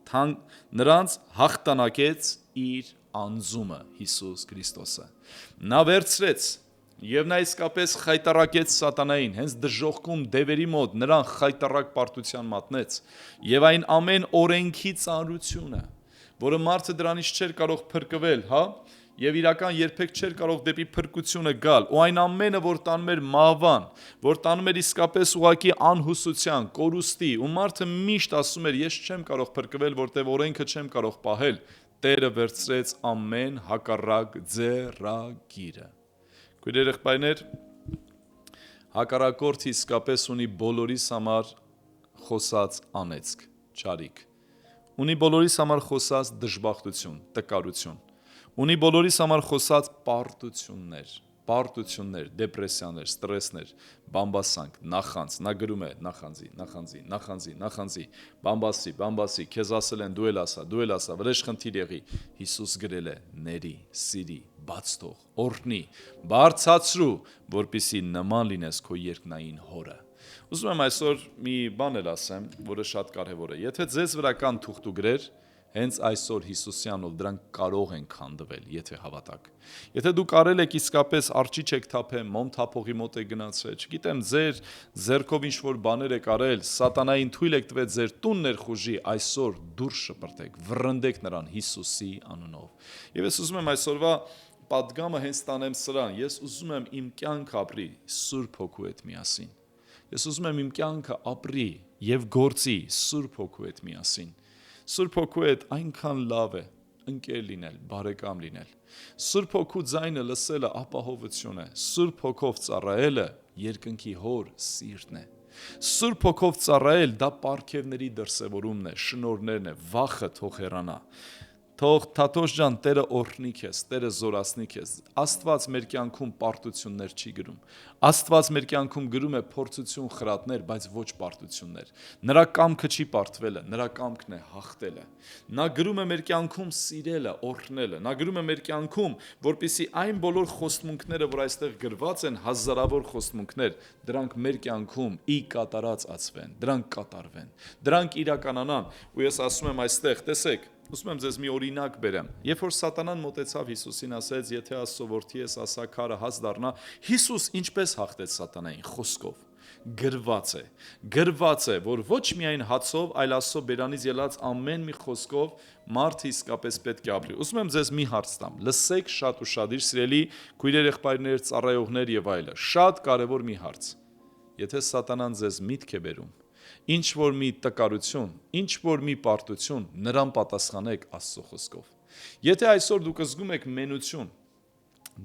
նրանց հաղթանակեց իր անձումը, Հիսուս Քրիստոսը։ Նա վերցրեց եւ նա իսկապես խայտառակեց սատանային, հենց դժոխքում դևերի մոտ նրան խայտառակ պարտության մատնեց, եւ այն ամեն օրենքի ծանրությունը, որը մարդը դրանից չէր կարող փրկվել, հա, Եվ իրական երբեք չէր կարող դեպի փրկությունը գալ, ու այն ամենը, որ տանում էր մահվան, որ տանում էր իսկապես ուղակի անհուսության, կորուստի, ու մարդը միշտ ասում էր, ես չեմ կարող փրկվել, որտեղ օրենքը չեմ կարող պահել, Տերը վերցրեց ամեն հակառակ ձեռագիրը։ Քույր երեխայներ, հակառակորդը իսկապես ունի բոլորիս համար խոսած անեծք, չարիք, ունի բոլորիս համար խոսած դժբախտություն, տկարություն, ունի բոլորիս համար խոսած պարտություններ, դեպրեսիաներ, ստրեսներ, բամբասանք, նախանձ, նա գրում է նախանձի, բամբասի, քեզ ասել են դու էլ ասա, վրեժ խնդիր եղի, Հիսուս գրել է ների, սիրի, բաց թող, օրհնի, բարձրացրու, որպեսզի նման լինես քո երկնային հորը։ Ուզում եմ այսօր մի բան էլ ասեմ, որը շատ կարևոր է։ Եթե ձեզ վրա կան թուղթուգրեր, հենց այսօր Հիսուսյանով դրանք կարող են քանդվել, եթե հավատաք։ Եթե դուք արել եք իսկապես արջիչ եք թափել, մոմ թափողի մոտ եք գնացել, չգիտեմ, ձեր ձեռքով ինչ-որ բաներ եք արել, սատանային թույլ եք տվել ձեր տուն ներխուժի, այսօր դուրս շպրտեք, վռնդեք նրան Հիսուսի անունով։ Եվ ես ուզում եմ այսօրվա պատգամը հենց տանեմ սրան, ես ուզում եմ իմ կյանքը ապրի Սուրբ Հոգու հետ միասին։ Ես ուզում եմ իմ կյանքը ապրի եւ գործի Սուրբ Հոգու հետ միասին։ Սուրբ Հոգու հետ այնքան լավ է ընկեր լինել, բարեկամ լինել։ Սուրբ Հոգու ձայնը լսելը ապահովություն է։ Սուրբ Հոգով ծառայելը երկնքի հոր սիրտն է։ Սուրբ Հոգով ծառայել դա պարգևների դրսևորումն է, շնորհներն է, վախը թող հեռանա։ Թող Թաթոս ջան, Տերը օրհնի քեզ, Տերը զորացնի քեզ։ Աստված մեր կյանքում պարտություններ չի գրում։ Աստված մեր կյանքում գրում է փորձություն, խրատներ, բայց ոչ պարտություններ։ Նրա կամքը չի պարտվելը, նրա կամքն է հաղթելը։ Նա գրում է մեր կյանքում սիրելը, օրհնելը։ Նա գրում է մեր կյանքում, որպեսզի այն բոլոր խոստմունքները, որ այստեղ գրված են, հազարավոր խոստմունքներ, դրանք մեր կյանքում ի կատարած ածվեն, դրանք կատարվեն, դրանք իրականանան։ Ու ես ասում եմ այստեղ, տեսեք, ուզում եմ ձեզ մի օրինակ բերեմ։ Երբ որ սատանան մոտեցավ Հիսուսին, ասեց, եթե Աստծո որդի ես, ասա քարը հաց դառնա, Հիսուս ինչպես հաղթեց սատանային խոսքով։ Գրված է, որ ոչ միայն հացով, այլ Աստծո բերանից ելած ամեն մի խոսքով մարդը իսկապես պետք է ապրի։ Ուզում եմ ձեզ մի հարց տամ։ Լսեք շատ ուշադիր, սիրելի քույրեր, եղբայրներ, ծառայողներ եւ այլը։ Շատ կարևոր մի հարց։ Եթե սատանան ձեզ միտք է բերում, ինչ որ մի տկարություն, ինչ որ մի պարտություն, նրան պատասխանեք Աստծո խոսքով։ Եթե այսօր դուք զգում եք մենություն,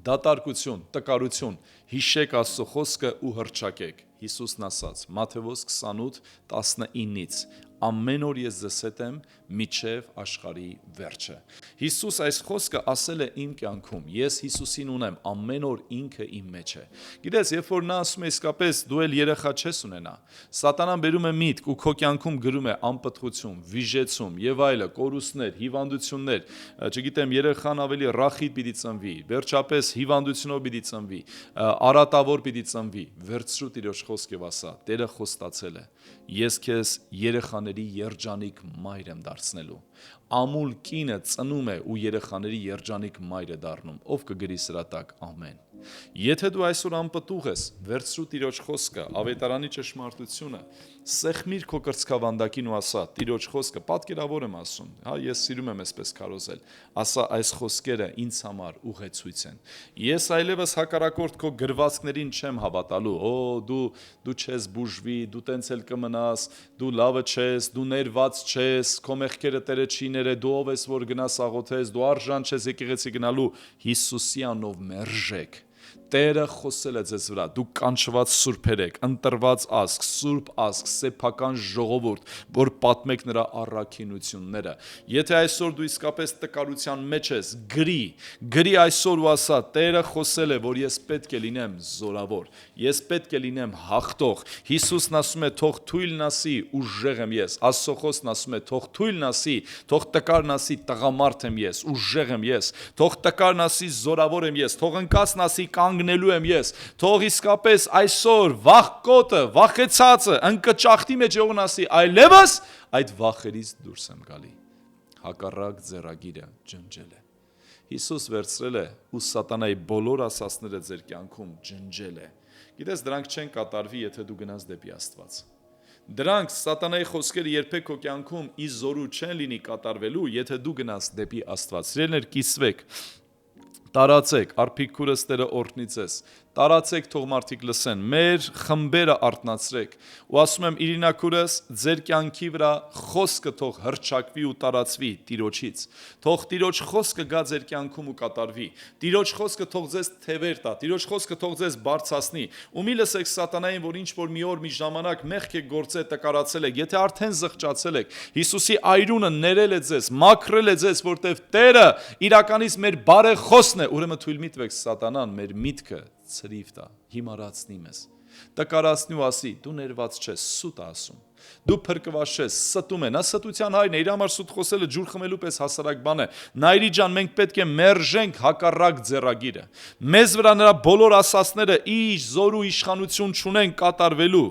դատարկություն, տկարություն, հիշեք Աստծո խոսքը ու հռչակեք։ Հիսուսն ասաց Մատթեոս 28:19 ամեն օր ես ձեզ հետ եմ մինչև աշխարհի վերջը։ Հիսուս այս խոսքը ասել է իմ կյանքում, ես Հիսուսին ունեմ, ամեն օր ինքը իմ մեջ է։ Գիտես, երբ որ նա ասում է իսկապես դու էլ երեխա չես ունենա, սատանան բերում է միտք ու քո կյանքում գրում է անպտղություն, վիժեցում եւ այլը, կորուստներ, հիվանդություններ, չգիտեմ, երեխան ավելի ռախիտ պիտի ծնվի, վերջապես հիվանդությունով պիտի ծնվի, արատավոր պիտի ծնվի, վերցրու Տիրոջ խոսք եւ ասա. Տերը խոստացել է, ես քեզ երեխաների երջանիկ մայր եմ դարձնելու։ Ամուլ կինը ծնում է ու երեխաների երջանիկ մայր է դառնում, ով կգրի սրա տակ, ամեն։ Եթե դու այսօր անպտուղ ես, վերցրու Տիրոջ խոսքը, ավետարանի ճշմարտությունը, սեղմիր քո կրծքավանդակին ու ասա. Տիրոջ խոսքը, պատկերավոր եմ ասում, հա, ես սիրում եմ այսպես քարոզել, ասա այս խոսքերը ինձ համար ուղեցույց են։ Ես այլևս հակառակորդ քո գրվածքներին չեմ հավատալու, դու չես բուժվի, դու տենց էլ կմնաս, դու լավը չես, դու ներված չես, քո մեղքերը Տերը չի ները, դու ով ես որ գնաս աղոթես, դու արժան չես եկեղեցի գնալու, Հիսուսի անով մերժեք։ Տերը խոսել է ձեզ վրա, դուք կանչված սուրբեր եք, ընտրված ազգ, սուրբ ազգ, սեփական ժողովուրդ, որ պատմեք նրա առաքինությունները։ Եթե այսօր դու իսկապես տկարության մեջ ես, գրի այսօր ու ասա. Տերը խոսել է, որ ես պետք է լինեմ զորավոր, ես պետք է լինեմ հաղթող։ Հիսուսն ասում է, թող թույլն ասի, ուժեղ եմ ես։ Աստծո խոսքն ասում է, թող թույլն ասի, թող տկարն ասի, տղամարդ եմ ես, ուժեղ եմ ես, թող տկարն ասի, զորավոր եմ ես, թող ընկածն ասի, կանգնելու եմ ես, թող իսկապես այսօր վախկոտը, վախեցածը, ընկճախտի մեջ ողն ասի, այլևս այդ վախերից դուրս եմ գալի։ Հակառակ ձեռագիրը ջնջել է։ Հիսուս վերցրել է ու սատանայի բոլոր ասացները ձեր կյանքում ջնջել է։ Գիտես, դրանք չեն կատարվի, եթե դու գնաս դեպի Աստված։ Դրանք սատանայի խոսքերը երբեք քո կյանքում ի զորու չեն լինի կատարվելու, եթե դու գնաս դեպի Աստված։ Սիրելիներ, կիսվեք։ Տարածեք, արփիկ քուրս Տերը օրհնի ձեզ։ Տարածեք, թող մարդիկ լսեն, մեր խմբերը արթնացրեք։ Ու ասում եմ Իրինա քուրս, ձեր կյանքի վրա խոսքը թող հռչակվի ու տարածվի Տիրոջից։ Թող Տիրոջ խոսքը գա ձեր կյանքում ու կատարվի։ Տիրոջ խոսքը թող ձեզ թևեր տա, Տիրոջ խոսքը թող ձեզ բարձրացնի։ Ու մի լսեք սատանային, որ ինչ որ մի օր մի ժամանակ մեղք եք գործել, տկարացել եք, եթե արդեն զղջացել եք, Հիսուսի այրունը ներել է ձեզ, մաքրել է ձեզ, որտեվ Տերը իրականից մեր բարեխոսն է, ուրեմն թույլ մի տվեք սատանան մեր միտքը ցրիվ տա, հիմարացնի մեզ, տկարացնի ու ասի, դու ներված չես, սուտ ասում, դու փրկված չես, ստում է, նա ստության հայրն է, իր համար սուտ խոսելը ջուր խմելու պես հասարակ բան է, Նայրի ջան, մենք պետք է մերժենք հակառակ ձեռագիրը, մեզ վրա նրա բոլոր ասացները իր զոր ու իշխանություն չունեն կատարվելու,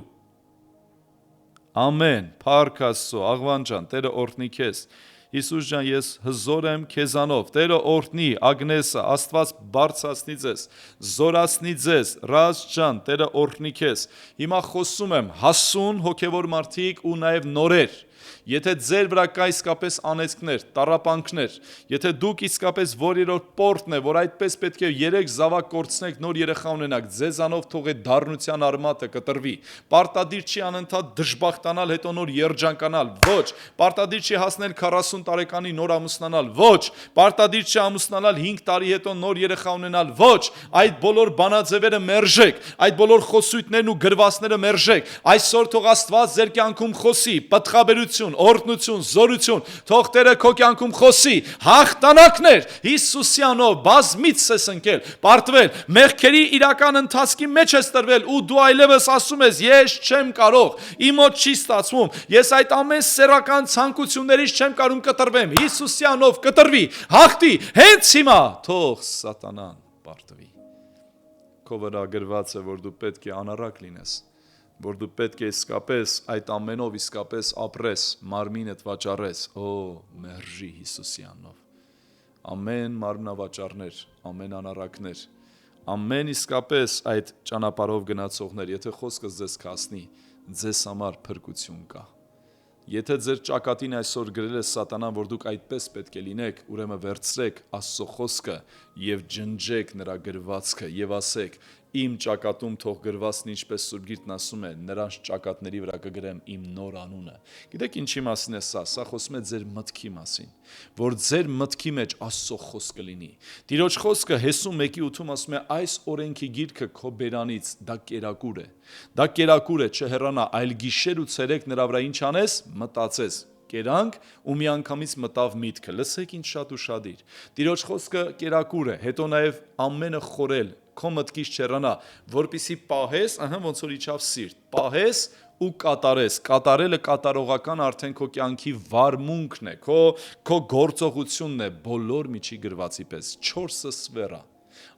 ամեն, փառք Աստծո, աղվան ջան, Տերը օրհնի քեզ, Հիսուս ջան, ես հզոր եմ քեզանով, Տերը օրհնի, Ագնեսը, Աստված բարձրացնի ձեզ, զորացնի ձեզ, Ռազ ջան, Տերը օրհնի քեզ, հիմա խոսում եմ հասուն հոգևոր մարդիկ ու նաև նորեր, եթե ձեր վրա կա իսկապես անեծքներ, տառապանքներ, եթե դուք իսկապես որերորդ պորտն է, որ այդպես պետք է 3 զավակ կորցնեք, նոր երեխա ունենաք, ձեզանով թող է դառնության արմատը կտրվի, պարտադիր չի անընդհատ դժբախտանալ, հետո նոր երջանկանալ, ոչ, պարտադիր չի հասնել 40 տարեկանի նոր ամուսնանալ, ոչ, պարտադիր չի ամուսնանալ 5 տարի հետո նոր երեխա ունենալ, ոչ, այդ բոլոր բանաձևերը մերժեք, այդ բոլոր խոսույթներն ու գրվածները մերժեք, այսօր թող Աստված ձեր կյանքում խոսի, պտղաբերություն, օրհնություն, զորություն, թող Տերը քո կյանքում խոսի, հաղթանակներ, Հիսուսյանով բազմից ես ընկել, պարտվել, մեղքերի իրական ընթացքի մեջ ես տրվել ու դու այլևս ասում ես, ես չեմ կարող, իմ մոտ չի ստացվում, ես այդ ամեն սեռական ցանկություններից չեմ կարող կտրվեմ, Հիսուսյանով կտրվի, հաղթի, հենց հիմա, թող սատանան պարտվի, քո վրա գրված է, որ դու պետք է անառակ լինես, որ դու պետք է իսկապես այդ ամենով իսկապես ապրես, մարմինդ վաճառես, մերժի Հիսուսյանով, ամեն մարմնավաճառներ, ամեն անառակներ, ամեն իսկապես այդ ճանապարհով գնացողներ, եթե խոսքս ձեզ կասնի, ձեզ համար փրկություն կա, եթե ձեր ճակատին այսօր գրել է սատանան, որ դուք այդպես պետք է լինեք, ուրեմն վերցրեք Աստծո խոսքը և ջնջեք նրա գրվածքը և ասեք, իմ ճակատում թող գրվածն ինչպես Սուրբ Գիրքն ասում է, նրանց ճակատների վրա կգրեմ իմ նոր անունը։ Գիտեք ինչի մասին է սա խոսում է ձեր մտքի մասին, որ ձեր մտքի մեջ Աստծո խոսքը լինի։ Տիրոջ խոսքը Հեսու 1:8-ում ասում է, այս օրենքի գիրքը քո բերանից, դա կերակուր է։ Դա կերակուր է, չհեռանա, այլ գիշեր ու ցերեկ նրա վրա ինչ անես, մտածես։ Կերանք ու միանգամից մտավ միտքը, լսեք ինչ շատ ուշադիր, Տիրոջ խոսքը կերակուր է, հետո նաև ամենը խորել, քո մտքից չեռանա, որպեսզի պահես, ոնց որ իջավ սիրտ, պահես ու կատարես, կատարելը կատարողական արդեն քո կյանքի վարմունքն է, քո գործողությունն է, բոլոր միջի գրվածի պես, 4 սվերա,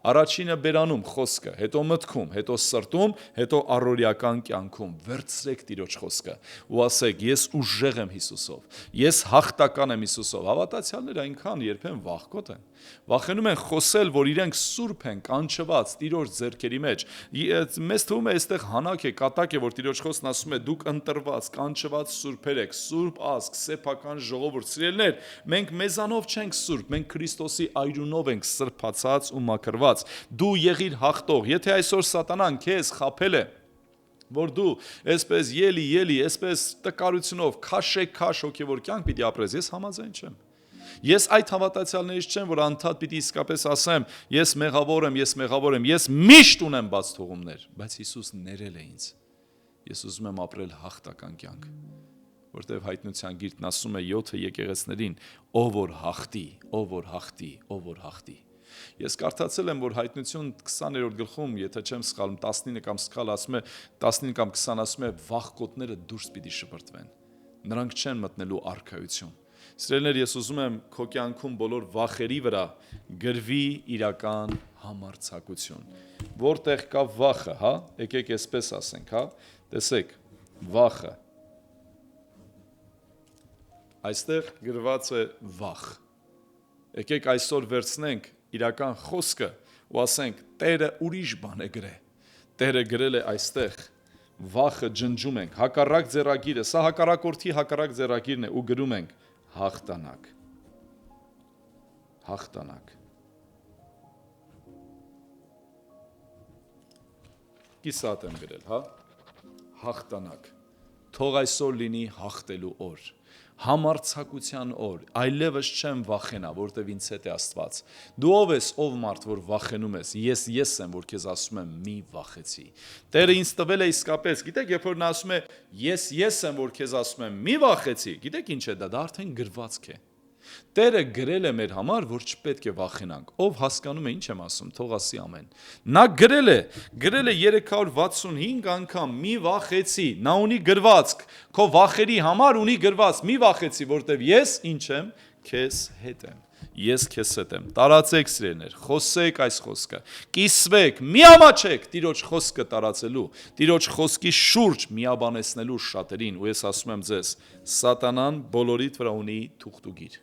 առաջինը բերանում խոսքը, հետո մտքում, հետո սրտում, հետո առօրյական կյանքում, վերցրեք Տիրոջ խոսքը ու ասեք, ես ուժեղ եմ Հիսուսով, ես հաղթական եմ Հիսուսով, հավատացյալները այնքան երբեմն վախկոտ են, վախենում են խոսել, որ իրենք սուրբ են, կանչված Տիրոջ ձեռքերի մեջ, մեզ թվում է այստեղ հանակ է, կատակ է, որ Տիրոջ խոսքն ասում է, դուք ընտրված, կանչված սուրբեր եք, սուրբ ազգ, սեփական ժողովուրդ, սիրելիներ, մենք մեզանով չենք սուրբ, մենք Քրիստոսի այրունով ենք սրբացած ու մաքրված, դու եղիր հաղթող, եթե այսօր սատանան քեզ խաբել է, որ դու այսպես ելի, այսպես տկարությունով, քաշ հոգևոր կյանք պիտի ապրես, ես համաձայն չեմ, ես այդ հավատացյալներից չեմ, որ անդադ պիտի իսկապես ասեմ, ես մեղավոր եմ, ես միշտ ունեմ բաց թողումներ, բայց Հիսուս ներել է ինձ, ես ուզում եմ ապրել հաղթական կյանք, որտև հայտնության գիրքն ասում է 7 եկեղեցիներին, ով որ հաղթի, Ես կարդացել եմ, որ հայտնություն 20-րդ գլխում, եթե չեմ սխալվում, 19 կամ սխալ ասում է, 19 կամ 20 ասում է, վախկոտները դուրս պիտի շպրտվեն, նրանք չեն մտնելու արքայություն, Սիրելիներ, ես ուզում եմ քո կյանքում բոլոր վախերի վրա գրվի իրական համարձակություն, որտեղ կա վախը, եկեք այսպես ասենք, տեսեք, վախը, այստեղ գրված է վախ, եկեք այսօր վերցնենք իրական խոսքը ու ասենք, Տերը ուրիշ բան է գրել, Տերը գրել է այստեղ, վախը ջնջում ենք, հակառակ ձեռագիրը, սա հակառակորդի հակառակ ձեռագիրն է ու գրում ենք, հաղթանակ, կիսատ եմ գրել, հա, հաղթանակ, թող այսօր լինի հաղթելու օր, համարձակության օր, այլևս չեմ վախենա, որտև ինձ հետ է Աստված, դու ով ես, ով մարդ, որ վախենում ես, ես եմ, որ քեզ ասում եմ, մի վախեցի, Տերը ինձ տվել է իսկապես, գիտեք, երբ որ նա ասում է, ես եմ, որ քեզ ասում եմ, մի վախեցի, գիտեք ինչ է դա արդեն գրվածք է, Տերը գրել է մեր համար, որ չպետք է վախենանք, ով հասկանում է ինչ եմ ասում, թող ասի ամեն, նա գրել է 365 անգամ, մի վախեցի, նա ունի գրվածք, քո վախերի համար ունի գրվածք, մի վախեցի, որտև ես ինչ եմ, քեզ հետ եմ, ես քեզ հետ եմ, տարածեք սիրելիներ, խոսեք այս խոսքը, կիսվեք, միամաչեք Տիրոջ խոսքը տարածելու, Տիրոջ խոսքի շուրջ միաբանեցնելու շատերին, ու ես ասում եմ ձեզ, սատանան բոլորիդ վրա ունի թուղթուգիր,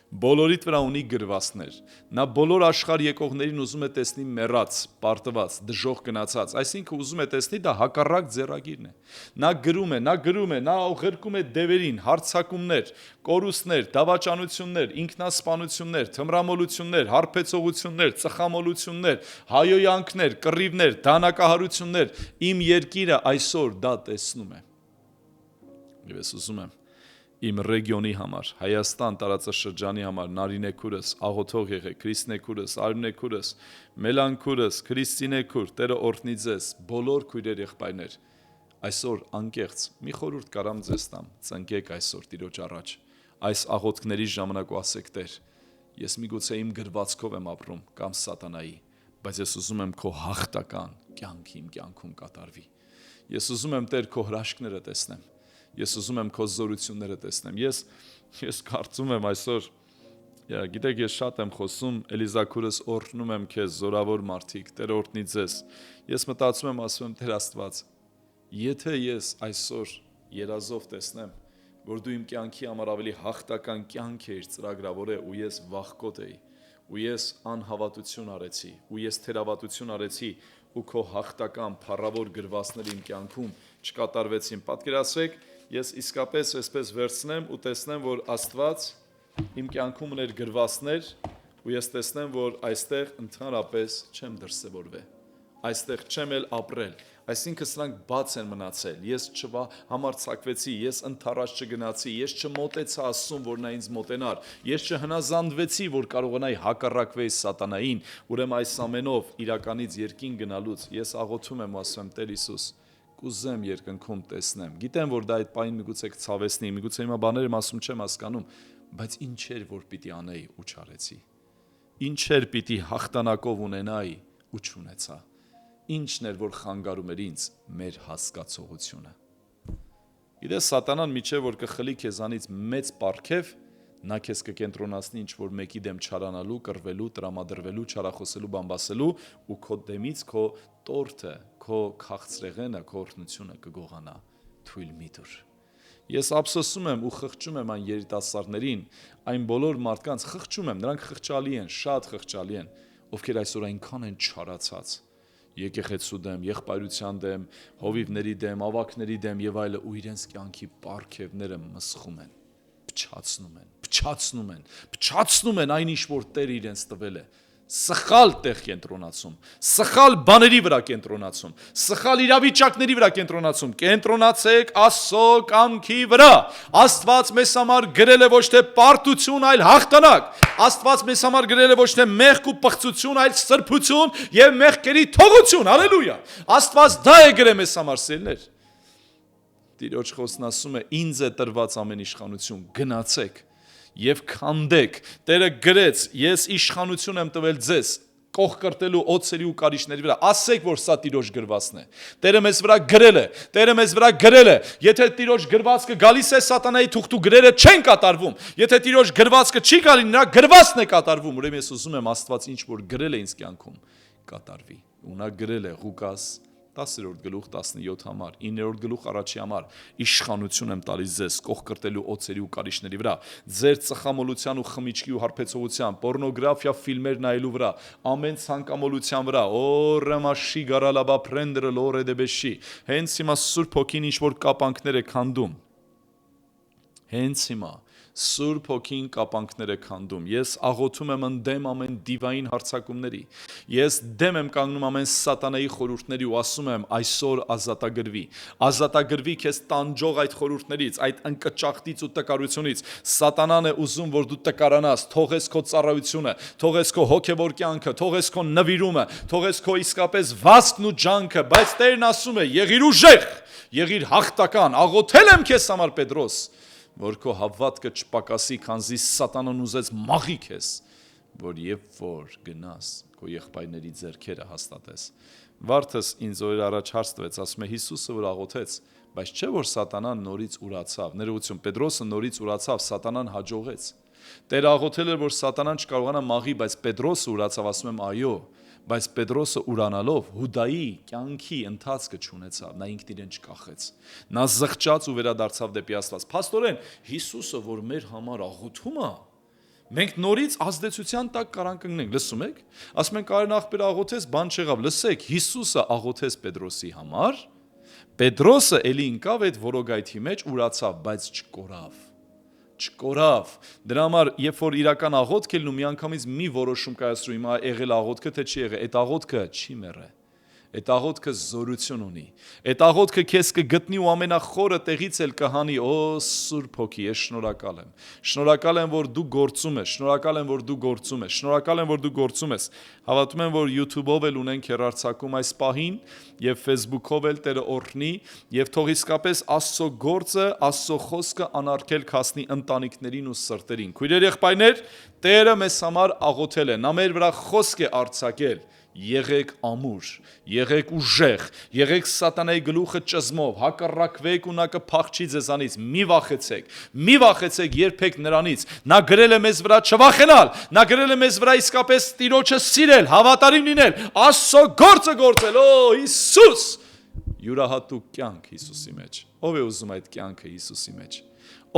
բոլորիդ վրա ունի գրվածքներ, նա բոլոր աշխարհ եկողներին ուզում է տեսնի մեռած, պարտված, դժոխք գնացած, այսինքն ուզում է տեսնի դա հակառակ ձեռագիրն է, նա գրում է, նա ողրկում է դևերին, հարձակումներ, կորուստներ, դավաճանություններ, ինքնասպանություններ, թմրամոլություններ, հարբեցողություններ, ծխամոլություններ, հայոյանքներ, կռիվներ, դանակահարություններ, իմ երկիրը այսօր դա տեսնում է, եւ ես ուզում եմ իմ ռեգիոնի համար, Հայաստան տարածաշրջանի համար, Նարինե քուրս, աղոթող եղեք, Քրիստինե քուրս, Արմինե քուրս, Մելան քուրս, Քրիստինե քուր, Տերը օրհնի ձեզ, բոլոր քույրեր եղբայրներ, այսօր անկեղծ, մի խորհուրդ կարամ ձեզ տամ, ծնկեք այսօր Տիրոջ առաջ, այս աղոթքների ժամանակ ու ասեք Տեր, ես միգուցե իմ գրվածքով եմ ապրում, կամ սատանայի, բայց ես ուզում եմ քո հաղթական կյանքը իմ կյանքում կատարվի, ես ուզում եմ Տեր քո հրաշքները տեսնեմ, Ես ուզում եմ քո զորությունները տեսնեմ, ես կարծում եմ այսօր, գիտեք ես շատ եմ խոսում, Էլիզաքուրս օրհնում եմ քեզ, զորավոր մարդիկ, Տեր օրհնի ձեզ, ես մտածում եմ, ասում եմ Տեր Աստված, եթե ես այսօր երազով տեսնեմ, որ դու իմ կյանքի համար ավելի հաղթական կյանք էիր ծրագրավորել ու ես վախկոտ էի, ու ես անհավատություն արեցի, ու ես թերավատություն արեցի, ու քո հաղթական փառավոր գրվածքները իմ կյանքում չկատարվեցին, պատկերացրեք, ես իսկապես այսպես վերցնեմ ու տեսնեմ, որ Աստված իմ կյանքում ուներ գրվածքներ ու ես տեսնեմ, որ այստեղ ընդհանրապես չեմ դրսևորվել, այստեղ չեմ էլ ապրել, այսինքն սրանք բաց են մնացել, ես համարձակվեցի, ես ընդառաջ չգնացի, ես չմոտեցա Աստծուն, որ նա ինձ մոտենար, ես չհնազանդվեցի, որ կարողանայի հակառակվել սատանային, ուրեմն այս ամենով իրականից երկին գնալուց ես աղոթում եմ ու ասում եմ Տեր Հիսուս, կուզեմ երկնքում տեսնեմ, գիտեմ, որ դա այդ պահին միգուցե կցավեցնի, միգուցե հիմա բաներ եմ ասում չեմ հասկանում, բայց ինչ էր, որ պիտի անեի ու չարեցի, ինչ էր պիտի հաղթանակով ունենայի ու չունեցա, ինչն էր, որ խանգարում էր ինձ մեր հասկացողությունը, գիտես սատանան միջև, որ կխլի քեզանից մեծ պարգև, նա քեզ կկենտրոնացնի ինչ-որ մեկի դեմ չարանալու, կռվելու, տրամադրվելու, չարախոսելու, բամբասելու ու քո դեմից քո տորթը, քո քաղցրեղենը, քո օրհնությունը կգողանա, թույլ մի տուր։ Ես ափսոսում եմ ու խղճում եմ այն երիտասարդներին, այն բոլոր մարդկանց խղճում եմ, նրանք խղճալի են, շատ խղճալի են, ովքեր այսօր այնքան են չարացած, եկեղեցու դեմ, եղբայրության դեմ, հովիվների դեմ, ավակների դեմ եւ այլը ու իրենց կյանքի պարգևները մսխում են, փչացնում են այն ինչ որ Տերը իրենց տվել է, սխալ տեղ կենտրոնացում, սխալ բաների վրա կենտրոնացում, սխալ իրավիճակների վրա կենտրոնացում, կենտրոնացեք Աստծո կամքի վրա, Աստված մեզ համար գրել է ոչ թե պարտություն, այլ հաղթանակ, Աստված մեզ համար գրել է ոչ թե մեղք ու պղծություն, այլ սրբություն եւ մեղքերի թողություն, հալելույա, Աստված դա է գրել մեզ համար սիրելիներ, Տիրոջ խոսքն ասում է, ինձ է տրված ամեն իշխանություն, գնացեք եւ քանդեք, Տերը գրեց, ես իշխանություն եմ տվել ձեզ, կողկրտելու օծերի ու կարիճների վրա, ասեք, որ սա Տիրոջ գրվածքն է, Տերը մեզ վրա գրել է, եթե Տիրոջ գրվածքը գալիս է սատանայի թուղթու գրերը չեն կատարվում, եթե Տիրոջ գրվածքը չի գալի, նրա գրվածքն է կատարվում, ուրեմն ես ուզում եմ Աստված ինչ որ գրել է ինձ կյանքում, կատարվի, ու նա գրել է Ղուկաս 10-րդ գլուխ 17 համար, 9-րդ գլուխ առաջի համար, իշխանություն եմ տալիս ձեզ կողկրտելու օծերի ու կարիճների վրա, ձեր ծխամոլության ու խմիչքի ու հարբեցողության, պորնոգրաֆիա ֆիլմեր նայելու վրա, ամեն ցանկամոլության վրա, ռեմաշի գարալաբա պրենդրը լորեդեբեշի, հենց հիմա Սուրբ Հոգին ինչ որ կապանքներ է քանդում, Հենց հիմա Սուրբ Հոգին կապանքներ է քանդում։ Ես աղոթում եմ ընդդեմ ամեն դիվային հարձակումների։ Ես դեմ եմ կանգնում ամեն սատանայի խորհուրդների ու ասում եմ այսօր ազատագրվի։ Ազատագրվի քեզ տանջող այդ խորհուրդներից, այդ ընկճախտից ու տկարությունից։ Սատանան է ուզում, որ դու տկարանաս, թողես քո ծառայությունը, թողես քո հոգևոր կյանքը, թողես քո նվիրումը, թողես քո իսկապես վազքն ու ջանքը, բայց Տերն ասում է՝ եղիր ուժեղ, եղիր հաղթական, աղոթել եմ քեզ համար Պետրոս, որ քո հավատքը չպակասի, քանզի սատանան ուզեց մաղի քեզ, որ երբ որ գնաս, քո եղբայրների ձեռքերը հաստատես։ Վարդս ինձ օրեր առաջ հարց տվեց, ասում է Հիսուսը որ աղոթեց, բայց չէ որ սատանան նորից ուրացավ, ներողություն, Պետրոսը նորից ուրացավ, սատանան հաջողեց։ Տերը աղոթել էր, որ սատանան չկարողանա մաղի, բայց Պետրոսը ուրացավ, ասում եմ այո, բայց Պետրոսը ուրանալով Հուդայի կյանքի ընթացքը չունեցավ, նա ինքն իրեն չկախեց, նա զղջաց ու վերադարձավ դեպի Աստված։ Փաստորեն Հիսուսը, որ մեր համար աղոթում է, մենք նորից ազդեցության տակ կարան կանգնենք, լսում եք։ Ասում են Կարեն աղբեր աղոթես, բան չեղավ, լսեք, Հիսուսը աղոթեց Պետրոսի համար, Պետրոսը էլի ընկավ այդ որոգայթի մեջ, ուրացավ, բայց չկորավ։ Դրա համար, երբ որ իրական աղոթք է լինում, միանգամից մի որոշում կայացրու, հիմա եղել աղոթքը, թե չի եղել, այդ աղոթքը չի մեռը։ Այդ աղոթքը զորություն ունի։ Այդ աղոթքը քեզ կգտնի ու ամենախորը տեղից էլ կհանի, օ Սուրբ Հոգի, ես շնորհակալ եմ։ Շնորհակալ եմ, որ դու գործում ես, շնորհակալ եմ, որ դու գործում ես, շնորհակալ եմ, որ դու գործում ես։ Հավատում եմ, որ YouTube-ով էլ ունենք հեռարձակում այս պահին եւ Facebook-ով էլ Տերը օրհնի եւ թող իսկապես Աստծո գործը, Աստծո խոսքը անարգել քասնի ընտանիքներին ու սրտերին։ Քույրեր, եղբայրներ, Տերը մեզ համար աղոթել է, նա մեր վրա խոսք է արձակել։ Եղեք ամուր, եղեք ուժեղ, եղեք սատանայի գլուխը ճզմով, հակառակվեք ու նա կփախչի ձեզանից, մի վախեցեք երբեք նրանից, նա գրել է մեզ վրա չվախենալ, նա գրել է մեզ վրա իսկապես Տիրոջը սիրել, հավատարիմ լինել, Աստծո գործը գործել, օ Հիսուս, յուրահատուկ կյանք Հիսուսի մեջ, ով է ուզում այդ կյանքը Հիսուսի մեջ,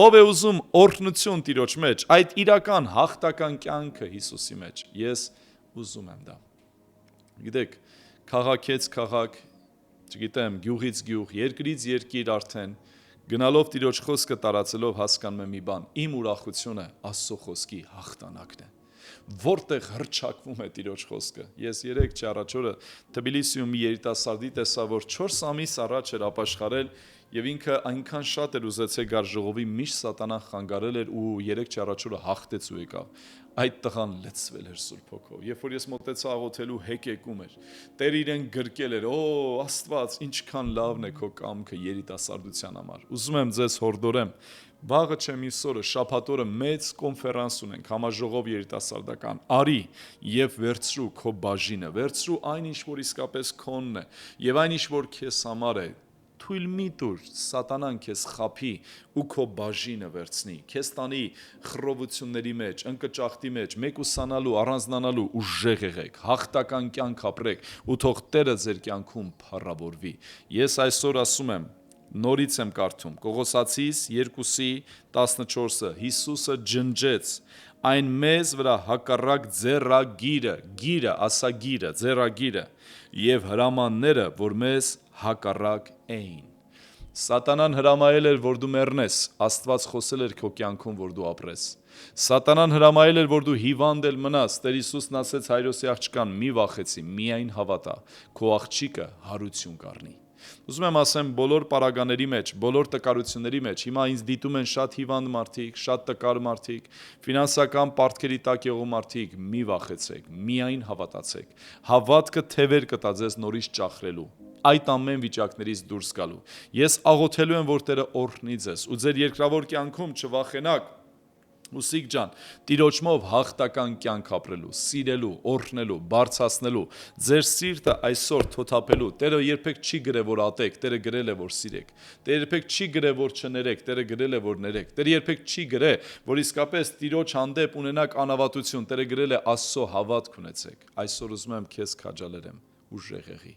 ով է ուզում օրհնություն Տիրոջ մեջ, այդ իրական հաղթական կյանքը Հիսուսի մեջ, ես ուզում եմ դա։ Գիտեք, քաղաքից քաղաք, չգիտեմ, գյուղից գյուղ, երկրից երկիր արդեն, գնալով Տիրոջ խոսքը տարածելով հասկանում եմ մի բան, իմ ուրախությունը Աստծո խոսքի հաղթանակն է, որտեղ հռչակվում է Տիրոջ խոսքը։ Ես 3 առաջ օրը Թբիլիսիում մի երիտասարդի տեսա, որ 4 ամիս առաջ էր ապաշխարել եւ ինքը այնքան շատ էր ուզեցել գար ժողովի, միշտ սատանան խանգարել էր ու 3 առաջ օրը հաղթեց ու եկավ։ Այդ տղան լցվել էր Սուրբ Հոգով։ Երբ որ ես մոտեցա աղոթելու, հեկեկում էր։ Տեր իրեն գրկել էր, օ Աստված, ինչքան լավն է քո կամքը երիտասարդության համար։ Ուզում եմ ձեզ հորդորեմ, վաղը չէ մյուս օրը, շաբաթ օրը մեծ կոնֆերանս ունենք, համաժողով երիտասարդական։ Արի եւ վերցրու քո բաժինը, վերցրու այն ինչ որ իսկապես քոնն է, եւ այն ինչ որ քեզ համար է։ Թույլ մի տուր սատանան քեզ խափի ու քո բաժինը վերցնի, քեզ տանի խռովությունների մեջ, ընկճախտի մեջ, մեկուսանալու, առանձնանալու, ուժեղ եղեք, հաղթական կյանք ապրեք ու թող Տերը ձեր կյանքում փառավորվի։ Ես այսօր ասում եմ, նորից եմ կարդում, Կողոսացիս 2:14-ը, Հիսուսը ջնջեց այն մեզ վրա հակառակ ձեռագիրը եւ հրամանները, որ մեզ հակառակ էին։ Սատանան հրամայել էր, որ դու մեռնես, Աստված խոսել էր քո կյանքում, որ դու ապրես։ Սատանան հրամայել էր, որ դու հիվանդ էլ մնաս, Տեր Հիսուսն ասեց Հայրոսի աղջկան, մի վախեցի, միայն հավատա, քո աղջիկը հարություն կառնի։ Ուզում եմ ասեմ, բոլոր պարագաների մեջ, բոլոր տկարությունների մեջ, հիմա ինձ դիտում են շատ հիվանդ մարդիկ, շատ տկար մարդիկ, ֆինանսական պարտքերի տակ եղող մարդիկ, մի վախեցեք, միայն հավատացեք։ Հավատքը թևեր կտա ձեզ նորից ճախրելու, այդ ամեն վիճակներից դուրս գալու։ Ես աղոթելու եմ, որ Տերը օրհնի ձեզ ու ձեր երկրավոր կյանքում չվախենաք։ Ուսիկ ջան, Տիրոջմով հաղթական կյանք ապրելու, սիրելու, օրհնելու, բարձրացնելու, ձեր սիրտը այսօր թոթափելու։ Տերը երբեք չի գրել, որ ատեք, Տերը գրել է, որ սիրեք։ Տերը երբեք չի գրել, որ չներեք, Տերը գրել է, որ ներեք։ Տերը երբեք չի գրել, որ իսկապես Տիրոջ հանդեպ ունենաք անավատություն, Տերը գրել է Աստծո հավատք ունեցեք։ Այսօր ուզում եմ քեզ քաջալերեմ, ուժեղ եղի։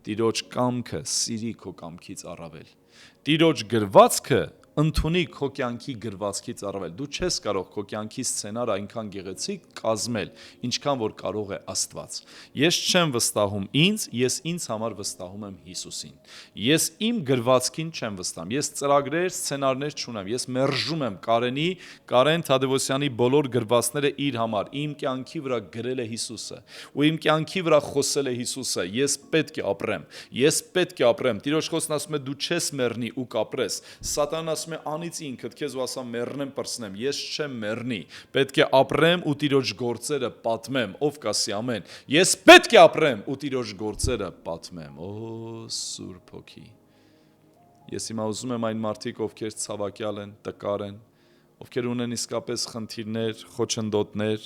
Տիրոջ կամքը սիրի քո կամքից առավել։ Տիրոջ գրվածքը ընդունի քո կյանքի գրվածքից առավել։ Դու չես կարող քո կյանքի սցենարը այնքան գեղեցիկ կազմել, ինչքան որ կարող է Աստված։ Ես չեմ վստահում ինձ, ես ինձ համար վստահում եմ Հիսուսին։ Ես իմ գրվածքին չեմ վստահում։ Ես ծրագրեր, սցենարներ չունեմ։ Ես մերժում եմ Կարեն Թադևոսյանի բոլոր գրվածքները իր համար։ Իմ կյանքի վրա գրել է Հիսուսը, ու իմ կյանքի վրա խոսել է Հիսուսը։ Ես պետք է ապրեմ։ Ես պետք է ապրեմ։ Տիրոջ խոսքն ասում է՝ դու չես մեռնի ու կապրես։ Սատանան ասում է՝ անից ինքդ քեզ ու ասա մեռնեմ, պրծնեմ։ Ես չեմ մեռնի։ Պետք է ապրեմ ու Տիրոջ գործերը պատմեմ։ Ով կասի ամեն։ Ես պետք է ապրեմ ու Տիրոջ գործերը պատմեմ։ Օ Սուրբ Հոգի։ Ես հիմա ուզում եմ այն մարդիկ, ովքեր ցավակյալ են, տկար են, ովքեր ունեն իսկապես խնդիրներ, խոչընդոտներ,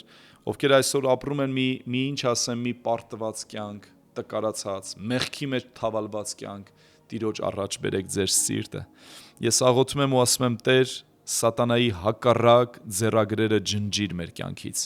ովքեր այսօր ապրում են մի ինչ ասեմ, մի պարտված կյանք, տկարացած, մեղքի մեջ թավալված կյանք, Տիրոջ առաջ բերեք ձեր սիրտը։ Ես աղոթում եմ ու ասում եմ՝ Տեր, սատանայի հակառակ ձեռագրերը ջնջիր մեր կյանքից։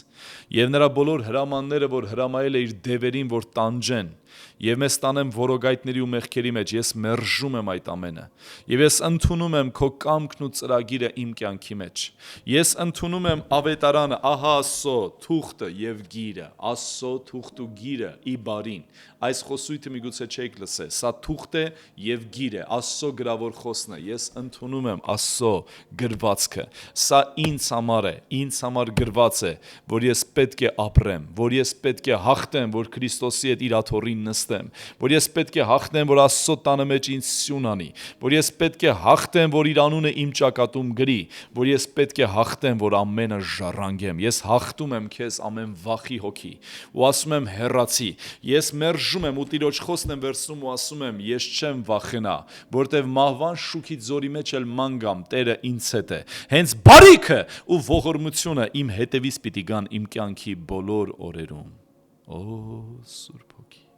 Եվ նրա բոլոր հրամանները, որ հրամայել է իր դևերին, որ տանջեն, եւ մեզ տանեմ որոգայթների ու մեղքերի մեջ, ես մերժում եմ այդ ամենը։ Եվ ես ընդունում եմ քո կամքն ու ծրագիրը իմ կյանքի մեջ։ Ես ընդունում եմ ավետարանը, ահա Աստծո թուղթը եւ գիրը, Աստծո թուղթ ու գիրը ի բարին։ Այս խոսույթը միգուցե չեք լսել, սա թուղթ է եւ գիր է, Աստծո գրավոր խոսքն է։ Ես ընդունում եմ Աստծո գրվածքը։ Սա ինձ համար է, ինձ համար գրված է, որ ես պետք է ապրեմ, որ ես պետք է հաղթեմ, որ Քրիստոսի հետ իր աթոռին նստեմ, որ ես պետք է հաղթեմ, որ Աստծո տանը մեջ ինձ սյուն անի, որ ես պետք է հաղթեմ, որ իր անունը իմ ճակատում գրի, որ ես պետք է հաղթեմ, որ ամենը ժառանգեմ։ Ես հաղթում եմ քեզ ամեն վախի հոգի ու ասում եմ հեռացի։ Ես մերժում եմ ու Տիրոջ խոսքն եմ վերցնում ու ասում եմ ես չեմ վախենա, որտեվ մահվան շուքի ձորի մեջ էլ ման գամ, Տերը ինձ հետ է։ Հենց բարիքը ու ողորմությունը իմ հետևից պիտի գան իմ կյանքի բոլոր օրերում։ Օ Սուրբ Հոգի։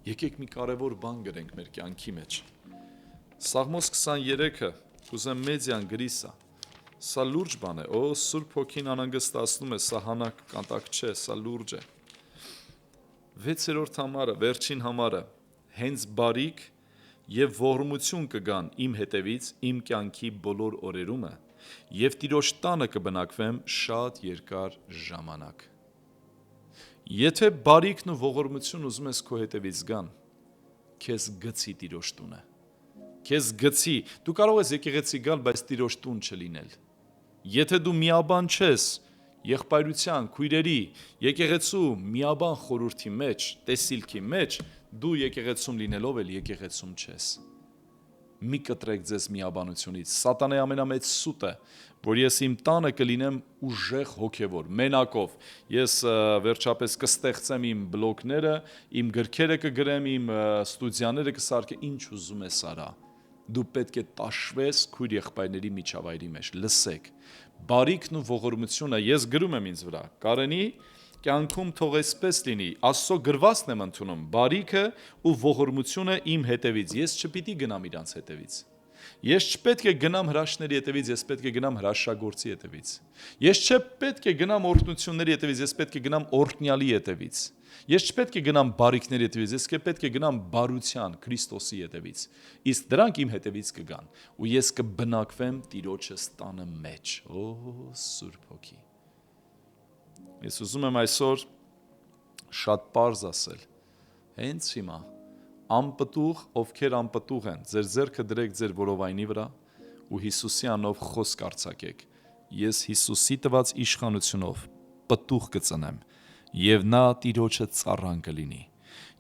Եկեք մի կարևոր բան գրենք մեր կյանքի մեջ։ Սաղմոս 23-ը, կուզեմ մեդիան գրի սա։ Սա լուրջ բան է, օ Սուրբ Հոգին անհանգստացնում է, սա հանակ կանտակ չէ, սա լուրջ է։ 6-րդ համարը, վերջին համարը, հենց բարիք եւ ողորմություն կգան իմ հետևից, իմ կյանքի բոլոր օրերումը, եւ Տիրոջ տանը կբնակվեմ շատ երկար ժամանակ։ Եթե բարիքն ու ողորմություն ուզում ես քո հետևից գան, քեզ գցի Տիրոջ տունը։ Քեզ գցի, դու կարող ես եկեղեցի գալ, բայց Տիրոջ տուն չլինել։ Եթե դու միաբան չես, եղբայրության, քույրերի, եկեղեցու միաբան խորհրդի մեջ, տեսիլքի մեջ, դու եկեղեցում լինելով էլ եկեղեցում չես։ Մի կտրեք ձեզ միաբանությունից։ Սատանայի ամենամեծ սուտը, որ ես իմ տանը կլինեմ ուժեղ հոգևոր, մենակով։ Ես վերջապես կստեղծեմ իմ բլոգները, իմ գրքերը կգրեմ, իմ ստուդիաները կսարքեմ, ինչ ուզում ես արա։ Դու պետք է տաշվես քույր եղբայրների միջավայրի մեջ, լսեք։ Բարիքն ու ողորմությունը ես գրում եմ ինձ վրա։ Կարենի կյանքում թող այսպես լինի, Աստծո գրվածքն եմ ընդունում, բարիքը ու ողորմությունը իմ հետևից, ես չպիտի գնամ իրանց հետևից։ Ես չպետք է գնամ հրաշների հետևից, ես պետք է գնամ հրաշագործի հետևից։ Ես չպետք է գնամ օրհնությունների հետևից, ես պետք է գնամ օրհնյալի հետևից։ Ես չպետք է գնամ բարիքների հետևից, ես պետք է գնամ բարության, Քրիստոսի հետևից։ Իսկ դրանք իմ հետևից կգան, ու ես կբնակվեմ Տիրոջս տանը մեջ։ Օ Սուրբ Հոգի։ Ես ուզում եմ այսօր շատ պարզ ասել։ Հենց հիմա անպտուղ, ովքեր անպտուղ են, ձեր ձեռքը դրեք ձեր որովայնի վրա ու Հիսուսի անով խոսք արձակեք։ Ես Հիսուսի տված իշխանությունով պտուղ կծնեմ եւ նա Տիրոջը ծառան կլինի։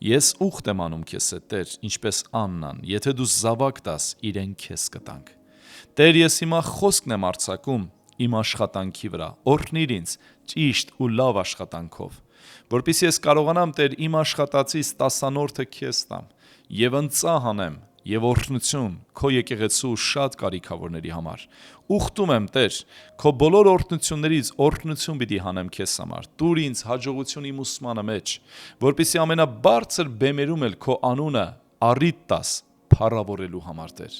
Ես ուխտ եմ անում քեզ հետ, Տեր, ինչպես Աննան, եթե դու զավակ տաս, իրեն քեզ կտանք։ Տեր, ես հիմա խոսքն եմ արձակում իմ աշխատանքի վրա, օրհնիր ինձ ճիշտ ու լավ աշխատանքով, որպեսզի ես կարողանամ, Տեր, իմ աշխատածից 10-րդը քեզ տամ եւ ընծա հանեմ եւ օրհնություն քո եկեղեցու շատ կարիքավորների համար։ Ուխտում եմ, Տեր, քո բոլոր օրհնություններից օրհնություն պիտի հանեմ քեզ համար։ Տուր ինձ հաջողություն իմ ուսմանը մեջ, որպեսզի ամենաբարձր բեմերում էլ քո անունը առիթ տաս փառավորելու համար, Տեր։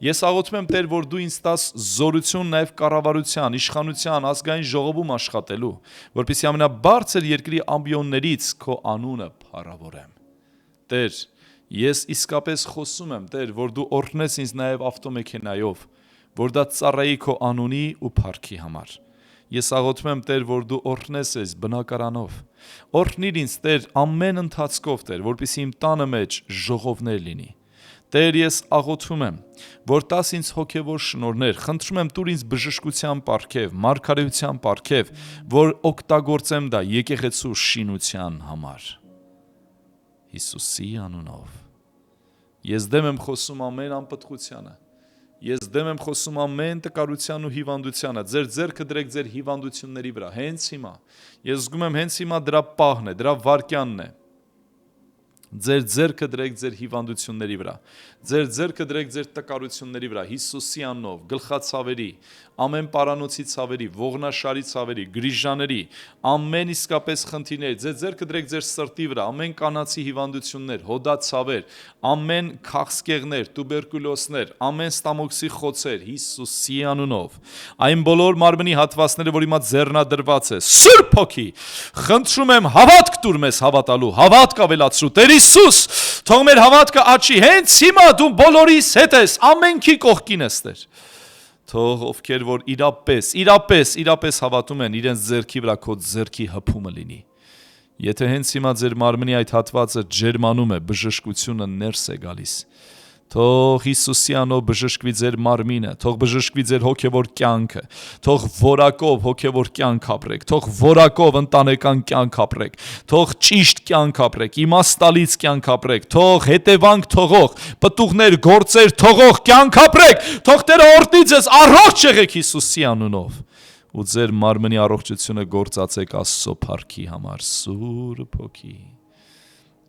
Ես աղոթում եմ, Տեր, որ դու ինձ տաս զորություն նաև կառավարության, իշխանության, ազգային ժողովում աշխատելու, որպեսզի ամենաբարձր երկրի ամբիոններից քո անունը փառավորեմ։ Տեր, Ես իսկապես խոսում եմ, Տեր, որ դու օրհնես ինձ նաև ավտոմեքենայով, որ դա ծառայի քո անունի ու փառքի համար։ Ես աղոթում եմ, Տեր, որ դու օրհնես ես բնակարանով։ Օրհնիր ինձ, Տեր, ամեն ընթացքով, Տեր, որպեսզի իմ տանը մեջ ժողովներ լինի։ Տեր, ես աղոթում եմ, որ տաս ինձ հոգևոր շնորհներ, խնդրում եմ տուր ինձ բժշկության պարգև, մարգարեության պարգև, որ օգտագործեմ դա եկեղեցու շինության համար։ Հիսուսի անունով։ Ես դեմ եմ խոսում ամեն անպտղությանը։ Ես դեմ եմ խոսում ամեն տկարության ու հիվանդությանը։ Ձեր ձեռքը դրեք ձեր հիվանդությունների վրա, հենց հիմա։ Ես զգում եմ հենց հիմա դրա պահն է, դրա վարկյանն է։ Ձեր ձեռքը դրեք ձեր հիվանդությունների վրա, ձեր ձեռքը դրեք ձեր տկարությունների վրա, Հիսուսի անունով, գլխացավերի, ամեն պարանոցի ցավերի, ողնաշարի ցավերի, գրիժաների, ամեն իսկապես խնդիրների, ձեր ձեռքը դրեք ձեր սրտի վրա, ամեն կանացի հիվանդություններ, հոդացավեր, ամեն քաղցկեղներ, տուբերկուլոզներ, ամեն ստամոքսի խոցեր, Հիսուսի անունով, այն բոլոր մարմնի հատվածները, որ հիմա ձեռնադրված է, Սուրբ Հոգի, խնդրում եմ հավատք տուր մեզ հավատալու, հավատք ավելացրու, Տեր Հիսուս, թող մեր հավատքը աճի, հենց հիմա դու բոլորիս հետ ես, ամենքի կողքին ես, Տեր։ Թող ովքեր որ իրապես հավատում են, իրենց ձեռքի վրա քո ձեռքի հպումը լինի։ Եթե հենց հիմա ձեր մարմնի այդ հատվածը ջերմանում է, բժշկությունը ներս է գալիս։ Թող Հիսուսի անունով բժշկվի ձեր մարմինը, թող բժշկվի ձեր հոգևոր կյանքը, թող որակով հոգևոր կյանք ապրեք, թող որակով ընտանեկան կյանք ապրեք, թող ճիշտ կյանք ապրեք, իմաստալից կյանք ապրեք, թող հետևանք թողող, պտուղներ, գործեր թողող կյանք ապրեք, թող Տերը օրհնի ձեզ, առողջ եղեք Հիսուսի անունով։ Ու ձեր մարմնի առողջությունը գործածեք Աստծո փառքի համար, Սուրբ Հոգի։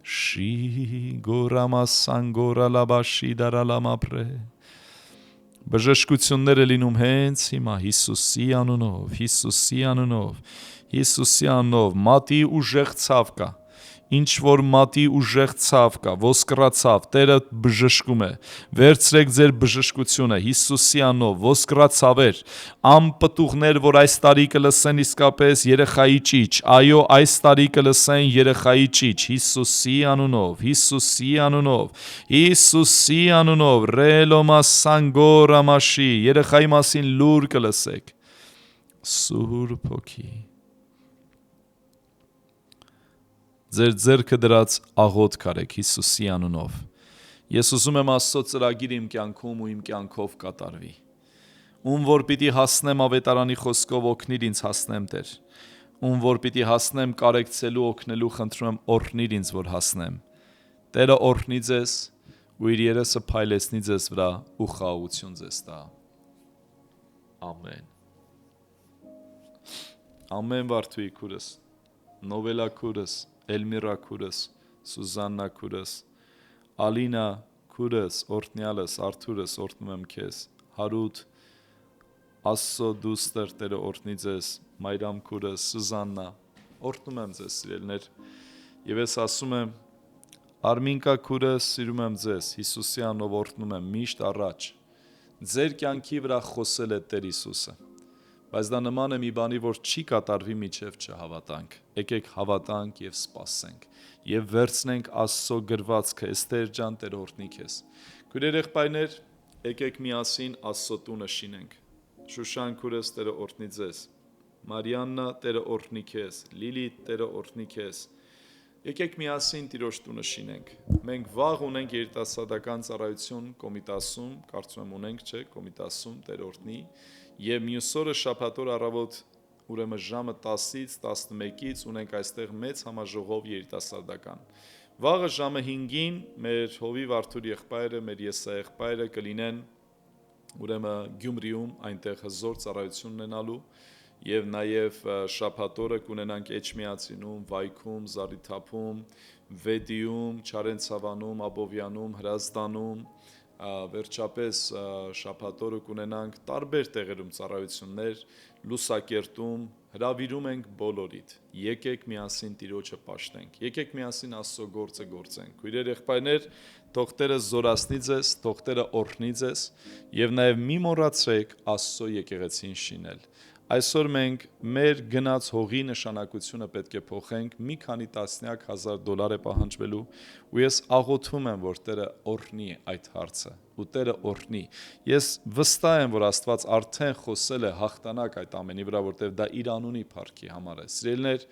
Շի գորամասան գորալաբաշի դարալամապրե։ Բժշկությունները լինում հենց հիմա Հիսուսի անունով, Հիսուսի անունով, Հիսուսի անունով, մատի ուժեղ ցավ կա, ինչ որ մատի ուժեղ ցավ կա, ոսկրացավ, Տերը բժշկում է, վերցրեք ձեր բժշկությունը, Հիսուսի անունով, ոսկրացավեր, անպտուղներ, որ այս տարի կլսեն իսկապես երեխայի ճիչ, այո, այս տարի կլսեն երեխայի ճիչ, Հիսուսի անունով, Հիսուսի անունով, Հիսուսի անունով, ռելոմասանգորամաշի, երեխայի մասին լուր կլսեք, Սուրբ Հոգի։ Ձեր ձեռքը դրած աղոթք արեք Հիսուսի անունով։ Ես ուզում եմ Աստծո ծրագիրը իմ կյանքում ու իմ կյանքով կատարվի։ Ում որ պիտի հասնեմ ավետարանի խոսքով օգնիր ինձ հասնեմ, Տեր։ Ում որ պիտի հասնեմ կարեկցելու օգնելու խնդրում եմ օրհնիր ինձ որ հասնեմ։ Տերը օրհնի ձեզ ու իր երեսը փայլեցնի ձեզ վրա ու խաղաղություն ձեզ տա։ Ամեն։ Ամեն Վարդուի քուրս, Նովելա քուրս, Էլմիրա քուրս, Սուզաննա քուրս, Ալինա քուրս, օրհնյալս, Արթուրս, օրհնում եմ քեզ, Հարութ, Աստծո դուստր, Տերը օրհնի ձեզ, Մայրամ քուրս, Սուզաննա, օրհնում եմ ձեզ, սիրելիներ, եւ ես ասում եմ, Արմինկա քուրս, սիրում եմ ձեզ, Հիսուսի անունով օրհնում եմ միշտ առաջ, ձեր կյանքի վրա խոսել է Տեր Հիսուսը, բայց դա նման է մի բանի, որ չի կատարվի մինչև չհավատանք, եկեք հավատանք եւ սպասենք, եւ վերցնենք Աստծո գրվածքը, Էստեր ջան, Տեր օրհնի քեզ, քույրեր եղբայրներ, եկեք միասին Աստծո տունը շինենք, Շուշան քուրս, Տերը օրհնի ձեզ, Մարիաննա, Տերը օրհնի քեզ, Լիլիթ, Տերը օրհնի քեզ, եկեք միասին Տիրոջ տունը շինենք, մենք վաղ ունենք երիտասարդական ծառայություն Կոմիտասում, կարծում եմ ունենք, չէ, Կոմիտասում, Տեր օրհնի, եւ մյուս օրը շաբաթ օր առավոտ ուրեմն ժամը 10-ից 11-ից ունենք այստեղ մեծ համաժողով երիտասարդական։ Վաղը ժամը 5-ին մեր Հովիվ Արթուր եղբայրը, մեր Եսա եղբայրը կլինեն ուրեմն Գյումրիում այնտեղ հզոր ծառայություն ունենալու եւ նաեւ շաբաթ օրը կունենանք Էջմիածինում, Վայքում, Զարիթափում, Վեդիում, Չարենցավանում, Աբովյանում, Հրազդանում վերջապես շաբաթ օրը կունենանք տարբեր տեղերում ծառայություններ, Լուսակերտում, հրավիրում ենք բոլորիդ, եկեք միասին Տիրոջը պաշտենք, եկեք միասին Աստծո գործը գործենք, քույրեր եղբայրներ, թող Տերը զորացնի ձեզ, թող Տերը օրհնի ձեզ եւ նաեւ մի մոռացրեք Աստծո եկեղեցին շինել, Այսօր մենք մեր գնաց հողի նշանակությունը պետք է փոխենք, մի քանի տասնյակ հազար դոլար է պահանջվելու, ու ես աղոթում եմ, որ Տերը օրհնի այդ հարցը, ու Տերը օրհնի։ Ես վստահ եմ, որ Աստված արդեն խոսել է հաղթանակ այդ ամենի վրա, որտեղ դա իր անունի փառքի համար է։ Սիրելիներ,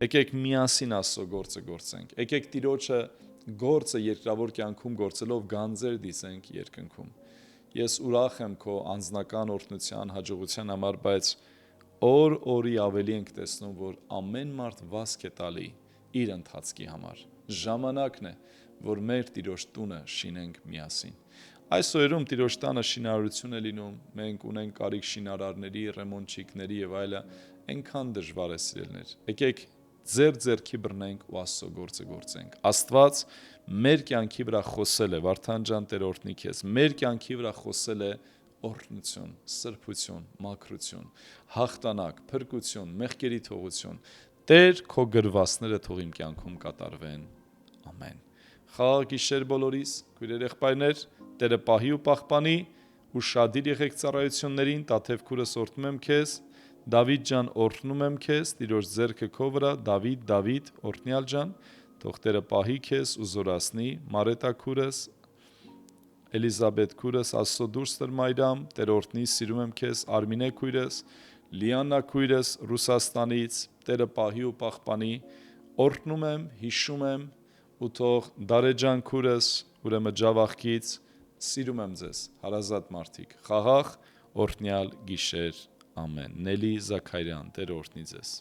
եկեք միասին Աստծո գործը գործենք։ Եկեք Տիրոջը գործը երկրավոր կյանքում գործելով գանձեր դիսենք երկնքում։ Ես ուրախ եմ քո անձնական օրհնության, հաջողության համար, բայց օր-օրի ավելի ենք տեսնում, որ ամեն մարդ վազք է տալի իր ընթացքի համար։ Ժամանակն է, որ մեր Տիրոջ տունը շինենք միասին։ Այս օրերում Տիրոջ տանը շինարարություն է լինում, մենք ունենք կարիք շինարարների, ռեմոնտչիկների եւ այլը, այնքան դժվար է, սիրելիներ։ Եկեք ձեր ձեռքի բռնենք ու Աստծո գործը գործենք։ Աստված մեր կյանքի վրա խոսել է, Վարդան ջան, Տեր օրհնի քեզ, մեր կյանքի վրա խոսել է օրհնություն, սրբություն, մաքրություն, հաղթանակ, փրկություն, մեղքերի թողություն։ Տեր, քո գրվածները թող իմ կյանքում կատարվեն։ Ամեն։ Խաղաղ գիշեր բոլորիս, քույրեր եղբայրներ, Տերը պահի ու պահպանի, ուշադիր եղեք ծառայություններին, Տաթև քուրս օրհնում եմ քեզ, Դավիթ ջան օրհնում եմ քեզ, Տիրոջ ձեռքը քո վրա, Դավիթ, օրհնյալ ջան, թող Տերը պահի քեզ ու զորացնի, Մարետա քուրս, Էլիզաբեթ քուրս, Աստծո դուրս տրմայրամ, Տեր օրհնի, սիրում եմ քեզ, Արմինե քույրս, Լիաննա քույրս Ռուսաստանից, Տերը պահի ու պահպանի, օրհնում եմ, հիշում եմ, ու թող Դարեջան քուրս, ուրեմն Ջավախքից, սիրում եմ ձեզ, հարազատ մարդիկ, խաղաղ, օրհնյալ գիշեր, ամեն։ Նելի Զաքարյան, Տեր օրհնի ձեզ։